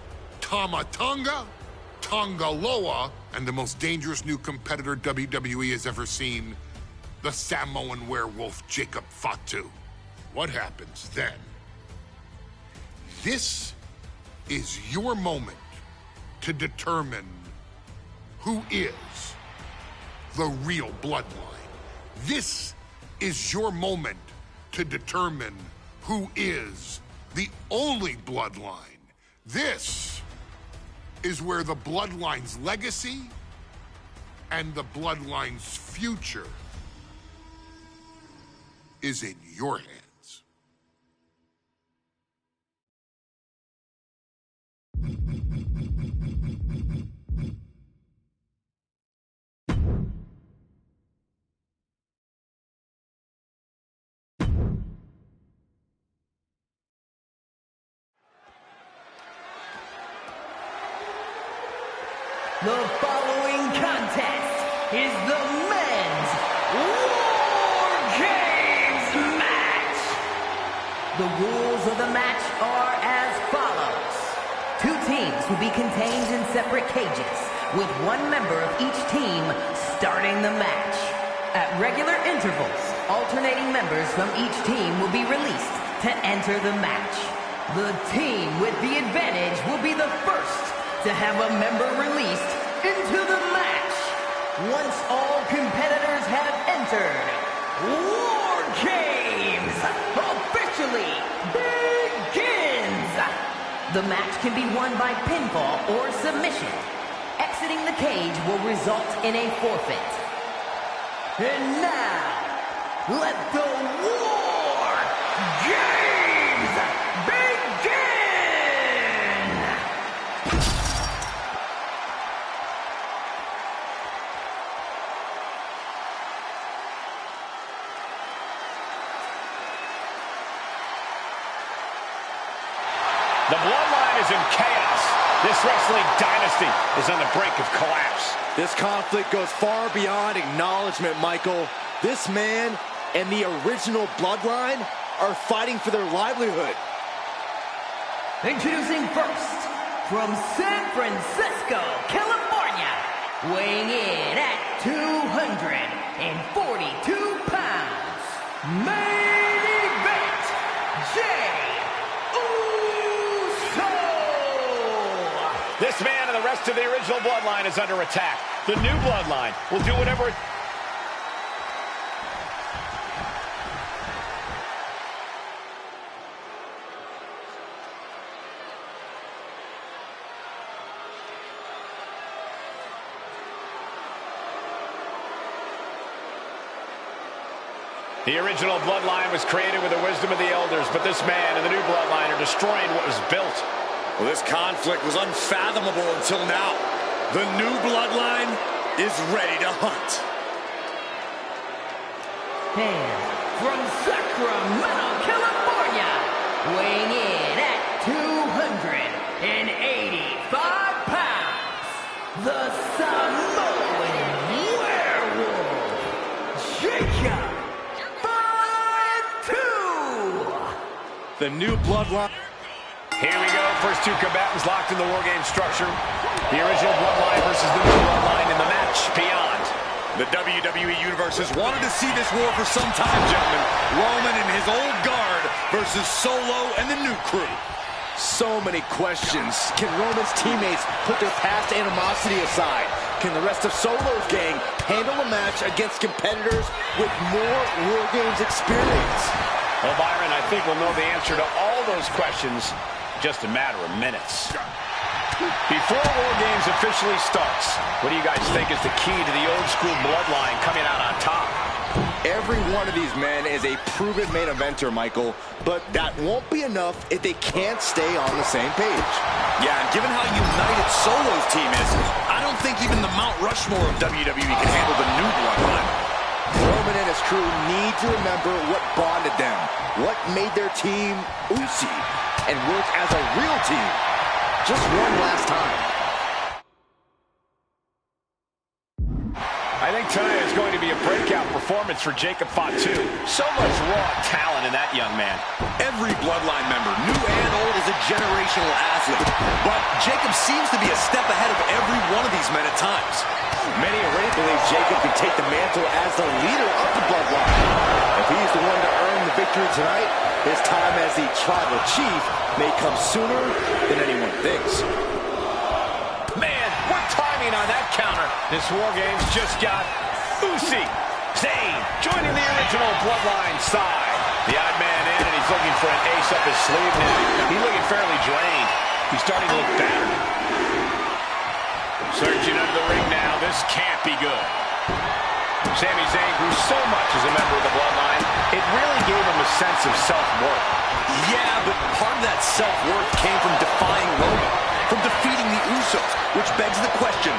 Tama Tonga, Tonga Loa, and the most dangerous new competitor WWE has ever seen, the Samoan werewolf Jacob Fatu. What happens then? This is your moment to determine who is the real bloodline. This is your moment to determine who is the only bloodline. This is where the bloodline's legacy and the bloodline's future is in your hands. The following contest is the men's War Games match. The rules of the match are as follows. Two teams will be contained in separate cages, with one member of each team starting the match. At regular intervals, alternating members from each team will be released to enter the match. The team with the advantage will be the first to have a member released into the match. Once all competitors have entered, War Games officially begins. The match can be won by pinfall or submission. Exiting the cage will result in a forfeit. And now, let the War Games begin! The bloodline is in chaos. This wrestling dynasty is on the brink of collapse. This conflict goes far beyond acknowledgement, Michael. This man and the original bloodline are fighting for their livelihood. Introducing first, from San Francisco, California, weighing in at 242 pounds, main event, Jey Uso! This man and the rest of the original bloodline is under attack. The new bloodline will do whatever it... The original bloodline was created with the wisdom of the elders, but this man and the new bloodline are destroying what was built. Well, this conflict was unfathomable until now. The new bloodline is ready to hunt. And from Sacramento, California, weighing in at 285 pounds, the Samoan Werewolf, Jacob. The new bloodline. Here we go. First two combatants locked in the War Game structure. The original bloodline versus the new bloodline in the match beyond. The WWE Universe has wanted to see this war for some time, gentlemen. Roman and his old guard versus Solo and the new crew. So many questions. Can Roman's teammates put their past animosity aside? Can the rest of Solo's gang handle a match against competitors with more War Games experience? Well, Byron, I think we'll know the answer to all those questions in just a matter of minutes. Before War Games officially starts, what do you guys think is the key to the old school bloodline coming out on top? Every one of these men is a proven main eventer, Michael, but that won't be enough if they can't stay on the same page. Yeah, and given how united Solo's team is, I don't think even the Mount Rushmore of WWE can handle the new bloodline. Roman and his crew need to remember what bonded them, what made their team Usi, and work as a real team. Just one last time. I think tonight is going to be a breakout performance for Jacob Fatu. So much raw talent in that young man. Every bloodline member, new and old, is a generational athlete. But Jacob seems to be a step ahead of every one of these men at times. Many already believe Jacob can take the mantle as the leader of the bloodline. If he's the one to earn the victory tonight, his time as the tribal chief may come sooner than anyone thinks. Man, what timing on that counter. This War Games just got Usi, Zayn, joining the original bloodline side. The odd man in, and he's looking for an ace up his sleeve now. He's looking fairly drained. He's starting to look battered. Surging under the ring now. This can't be good. Sami Zayn grew so much as a member of the bloodline, it really gave him a sense of self-worth. Yeah, but part of that self-worth came from defying Roman, from defeating the Usos, which begs the question,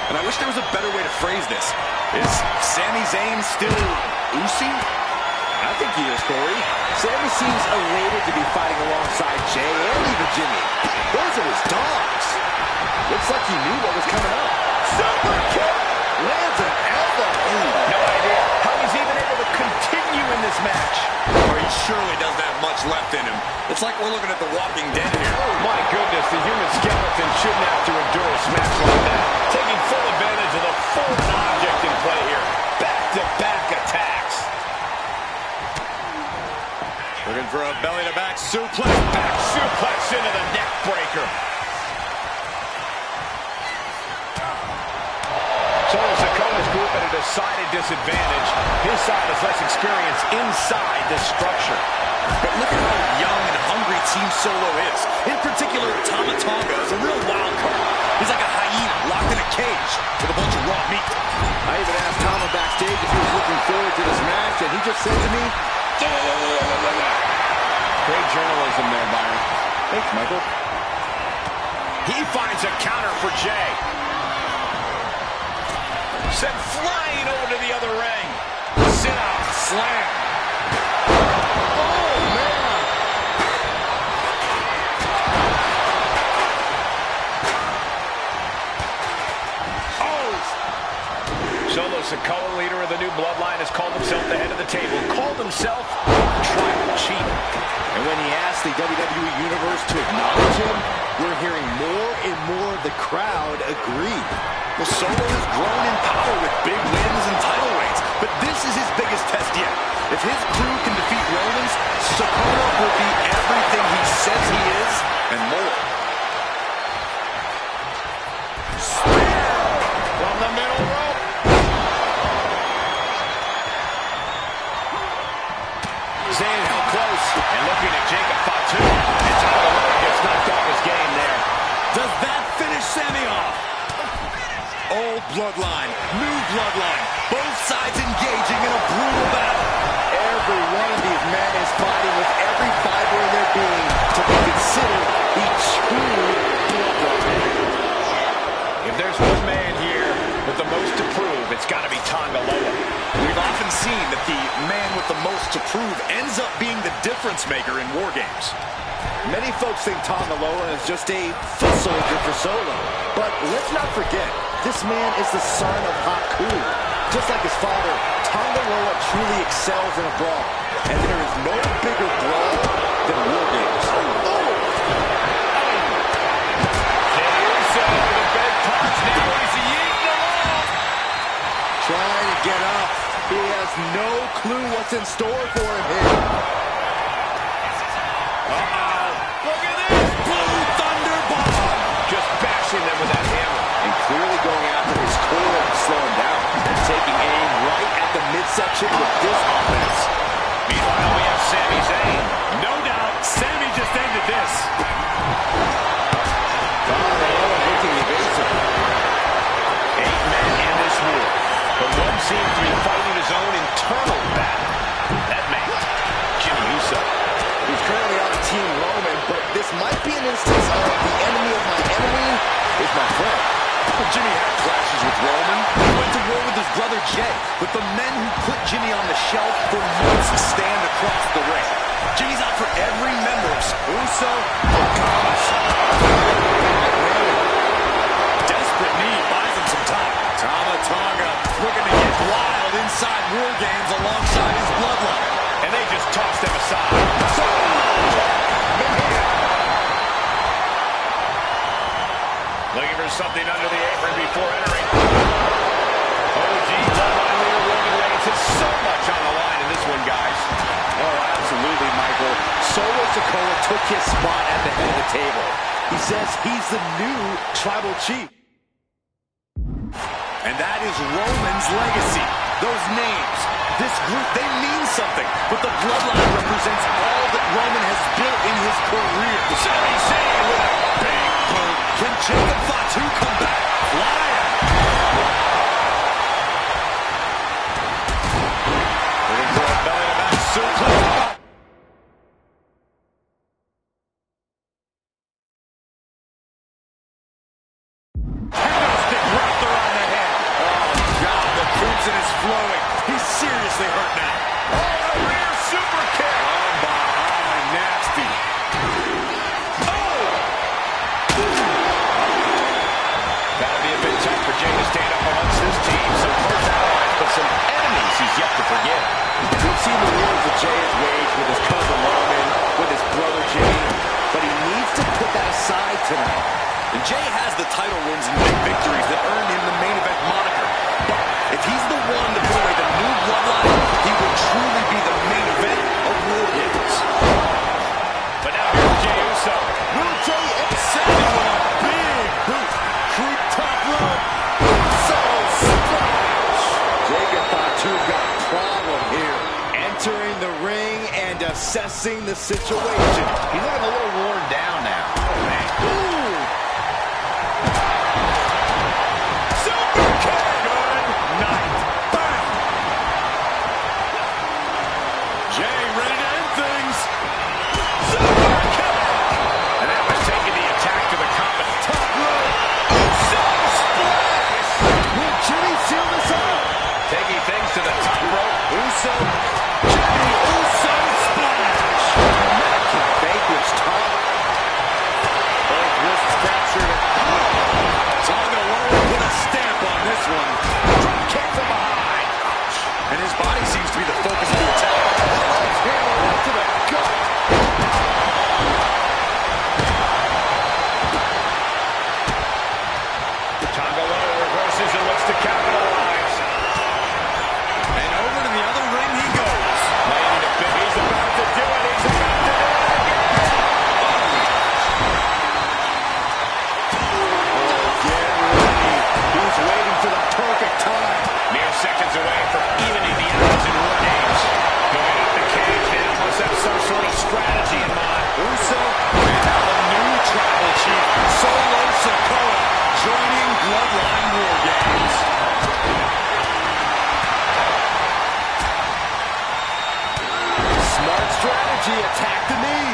and I wish there was a better way to phrase this. Is Sami Zayn still Usi? I think he is, Corey. Sami seems elated to be fighting alongside Jey and even Jimmy. Those are his dogs. Looks like he knew what was coming up. Super kick. Lands an elbow. No idea how he's even able to continue in this match. Or he surely doesn't have much left in him. It's like we're looking at The Walking Dead here. Oh, my goodness, the human skeleton shouldn't have to endure a smash like that. Taking full advantage of the foreign object in play here. Back-to-back attacks. Looking for a belly-to-back suplex. Back suplex into the neck breaker. Solo Sikoa's group at a decided disadvantage. His side has less experience inside this structure. But look at how young and hungry Team Solo is. In particular, Tama Tonga is a real wild card. He's like a hyena locked in a cage with a bunch of raw meat. I even asked Tama backstage if he was looking forward to this match, and he just said to me, Great journalism there, Byron. thanks, Michael. He finds a counter for Jay. Sent flying over to the other ring. Sit out, slam. Oh, man. Oh. Solo Sikoa, leader of the new bloodline, has called himself the head of the table. Called himself Tribal Chief. And when he asked the WWE Universe to acknowledge him, we're hearing more and more of the crowd agree. Well, Solo has grown in power with big wins and title reigns, but this is his biggest test yet. If his crew can defeat Rollins, Sikoa will be everything he says he is and more. Spear from the middle rope. Staying held close and looking at Jacob Fatu. And Tonga gets knocked off his game there. Does that finish Sammy off? Old bloodline, new bloodline, both sides engaging in a brutal battle. Every one of these men is fighting with every fiber in their being to be considered the true bloodline. If there's one man here with the most to prove, it's got to be Tonga Loa. We've often seen that the man with the most to prove ends up being the difference maker in war games. Many folks think Tonga Loa is just a foot soldier for Solo. But let's not forget, this man is the son of Haku. Just like his father, Tonga Loa truly excels in a brawl. And there is no bigger brawl than war games. Trying to get up. He has no clue what's in store for him here. Look at this! Blue Thunder Bomb! Just bashing them with that hammer. And clearly going after his core and slowing down. Taking aim right at the midsection with this offense. Meanwhile, we have Sami Zayn. No doubt, Sammy just ended this. Looking evasive. 8 men in this war, but one seems to be fighting his own internal battle. That man, Jimmy Uso. He's currently on Team Roman, but this might be an instance of the enemy of my enemy is my friend. Well, Jimmy had clashes with Roman. He went to war with his brother Jay. But the men who put Jimmy on the shelf for months stand across the ring. Jimmy's out for every member of Uso or Combs. Desperate need buys him some time. Tama Tonga looking to get wild inside War Games alongside his bloodline. And they just tossed him aside. Looking for something under the apron before entering. OG bloodline leader Roman Reigns has so much on the line in this one, guys. Oh, absolutely, Michael. Solo Sikoa took his spot at the head of the table. He says he's the new Tribal Chief. And that is Roman's legacy. Those names, this group, they mean something. But the bloodline represents all that Roman has built in his career. Sami Zayn with a big boot. Can Jacob Fatu come back? Flying. Looking for a belly-to-back suplex. Flowing. He's seriously hurt now. Oh, the rear super kick. Oh, behind. Nasty. Oh! That'll be a bit tough for Jay to Jay has waged with his cousin Roman, with his brother Jay, but he needs to put that aside tonight. And Jay has the title wins and big victories that earned him the main event moniker. But if he's the one to put away the new bloodline, he will truly be the main event of War Games. But now here's Jey Uso. Will Jey sending with a big boot. Creep top rope. So splash. Jacob Fatu's got a problem here. Entering the ring and assessing the situation. He's looking a little worn down now. Oh, man. Ooh. Super kick. Good night. Bang. Jay ready to end things. Super kick. And that was taking the attack to the company. Top rope. Uso splash. Will Jimmy seal this out? Taking things to the top rope. Uso. Jimmy Uso splash. American Vanquish top. Both wrists captured. Tonga Loa put a stamp on this one. Drop kick from behind. And his body seems to be the focus of the attack. Hammer right to the gut. Tonga Loa reverses and looks to capitalize. And over to the other ring he goes. Laying to big. He's about to do it. He's about to do it again. Get ready. He's waiting for the perfect time. Mere seconds away from evening the odds in War Games. Going up the cage now. Must have some sort of strategy in mind. Uso and now the new tribal chief, Solo Sikoa, joining Bloodline War Games. Smart strategy. Attack the knee.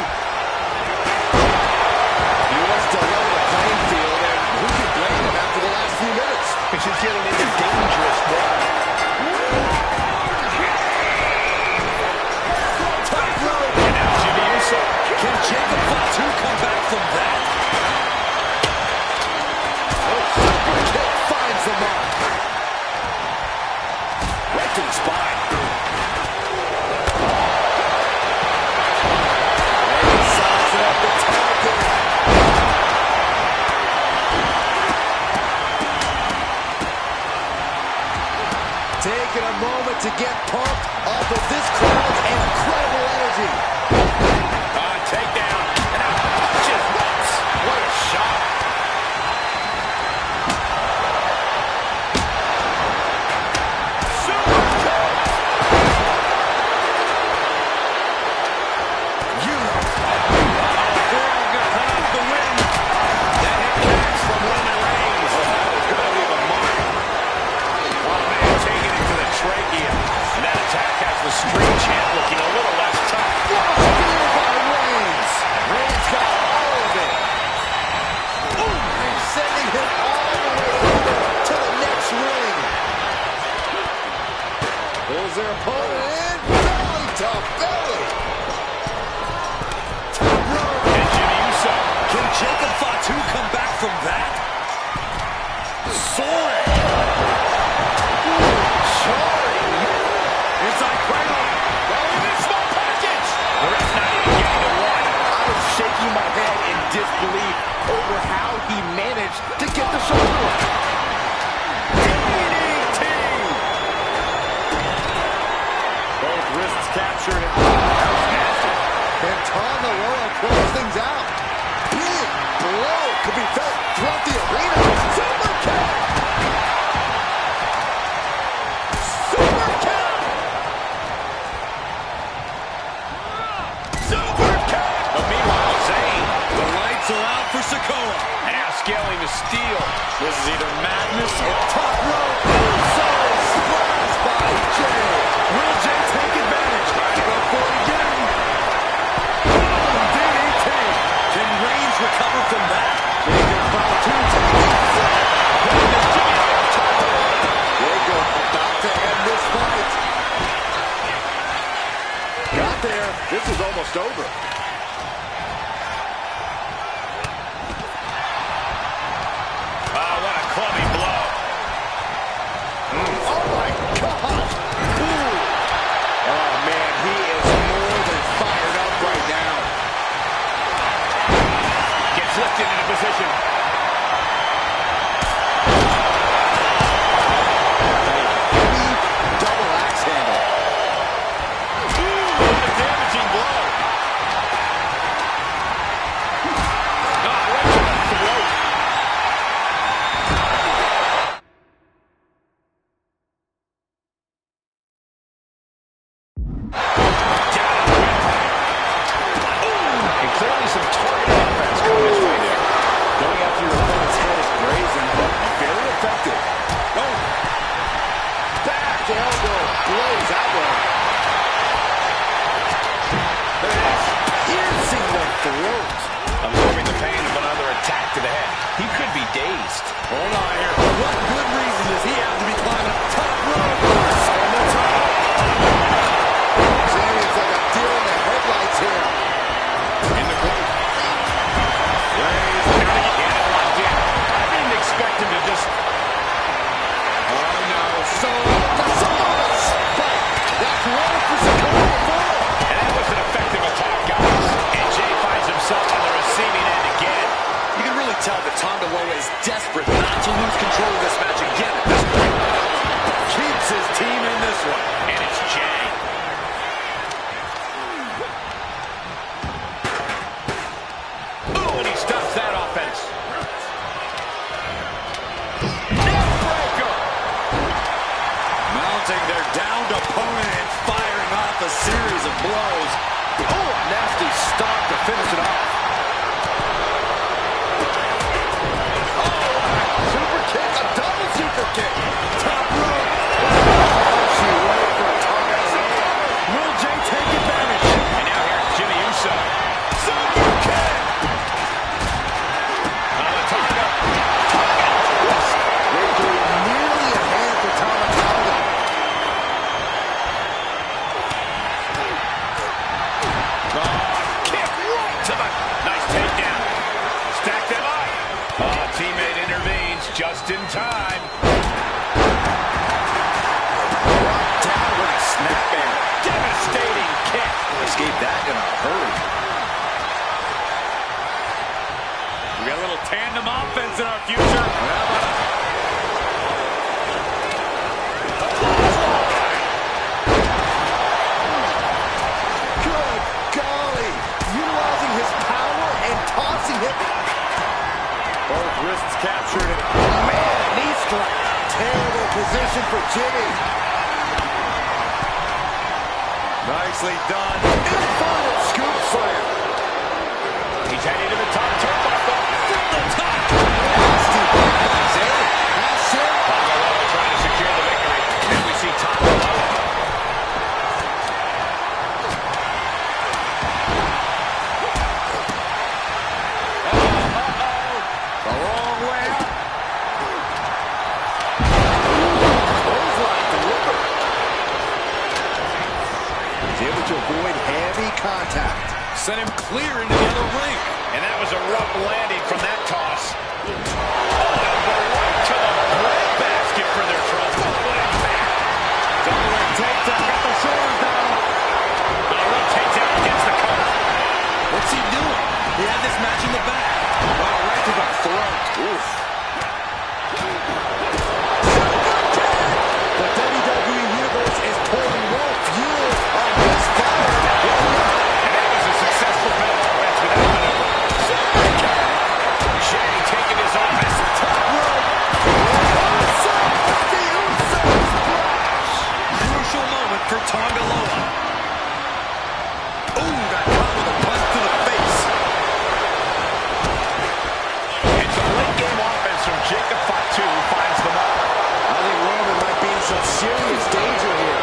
He wants to level the playing field, and who can blame him after the last few minutes? She's getting into dangerous water. Top rope. And now Jimmy Uso. Can Jacob Fatu come back from that? Super kick finds the mark. Right to the spine. And he sizes up the target. Taking a moment to get pumped off of this crowd's incredible energy. Takedown. And now punches once. What a shot. Super kick. World got cut off the win. That hit connects from Roman Reigns. Oh, that was going to leave a mark. Oh, man, taking it to the trachea. And that attack has the Street Champ looking a little less tough. What a spear by Reigns. Reigns got all of it. Ooh, sending him all the way over to the next ring. Pulls their opponent in. Belly to belly. Top rope. And Jimmy Uso. Can Jacob Fatu come back from that? Soaring. Charring. Inside cradle. Rolling in a small package. The ref's not even getting the one. I was shaking my head in disbelief over how he managed to get the shoulder up. DDT. Both wrists captured. That was nasty. And Tonga Loa close things out. Big blow could be felt throughout the arena. Super kick. Super kick. Super kick. But meanwhile, Zayn. The lights are out for Sikoa. And now scaling the steel. This is either madness or Top rope. So splash by Jay. will Jay take advantage? Trying to go for it again. Boom, DDT. Can Reigns recover from that? Jacob Fatu taking flight. Jacob about to end this fight. Got there. This is almost over. Oh, what a clubbing blow. Oh my God. Ooh. Oh man, he is position. Double axe handle. Ooh, what a damaging blow. Right to the throat. And clearly some target offense coming his way there. Going after your opponent's head is brazen, but very effective. Oh! Back elbow blows that one. There it is. Piercing the throat. Absorbing the pain of another attack to the head. He could be dazed. Hold on here. What good reason does he have to be climbing up top rope? On the top. Jamie, it's like a deer in the headlights here. In the corner. Ray's trying to get it locked in. I didn't expect him to just... Oh, no. So, the Samoa spike. That's one for Samoa before. And that was an effective attack, guys. And Jay finds himself on the receiving end again. You can really tell that Tonga Loa is desperate not to lose control of this match again at this point. Keeps his team in this one. And it's Jay. Ooh, and he stops that offense. Neckbreaker. Mounting their downed opponent and firing off a series of blows. Oh, a nasty stop to finish it off. Super kick, a double super kick. Top rope. She went for a Tonga Loa. Will Jay take advantage? And now here's Jimmy Uso. Super kick. Tonga. Victory nearly a hand for Tonga Loa. Kick right to the... Nice takedown. Stack them up. Teammate intervenes just in time. Down with a snap air. Devastating kick. Escaped that in a hurry. We got a little tandem offense in our future. Good golly. Utilizing his power and tossing him. Both wrists captured it. Man, knee strike. Terrible position for Jimmy. Nicely done. Inverted scoop slam. He's heading to the top turnbuckle. From the top. Nasty backwards, eh? That's it. Tonga Loa trying to secure the victory. And we see Tonga Loa. The wrong way out. Clothesline delivered. He's able to avoid heavy contact. Sent him clear into the other ring. And that was a rough landing from that toss. Oh, elbow right to the breadbasket for their trouble. What impact. Double leg takedown. Got the shoulders down. Loa takes out against the cover. What's he doing? He had this match in the bag. Wow, right to the throat. Oof. The WWE Universe is pouring more fuel on this fire. And that was a successful bit of offense with that maneuver. Jay taking his offense. Top rope. Uso with the Uso splash. Crucial moment for Tonga Loa. Ooh, got caught with a punch to the face. And some late game offense from Jacob Fatu finds the mark. I think Roman might be in some serious danger here.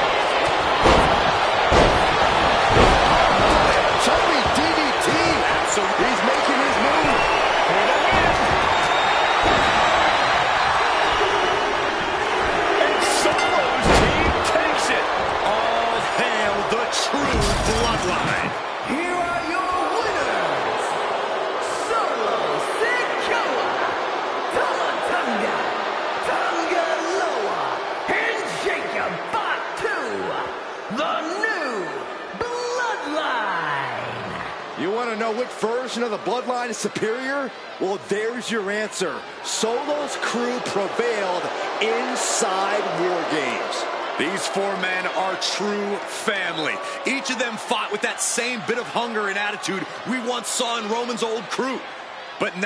Jumping DDT. So he's making his move. For the win. And Solo's team takes it. All hail the true bloodline. Here are your winners, Solo Sikoa, Tonga Loa, and Jacob want to know which version of the Bloodline is superior? Well, there's your answer. Solo's crew prevailed inside War Games. These four men are true family. Each of them fought with that same bit of hunger and attitude we once saw in Roman's old crew. But now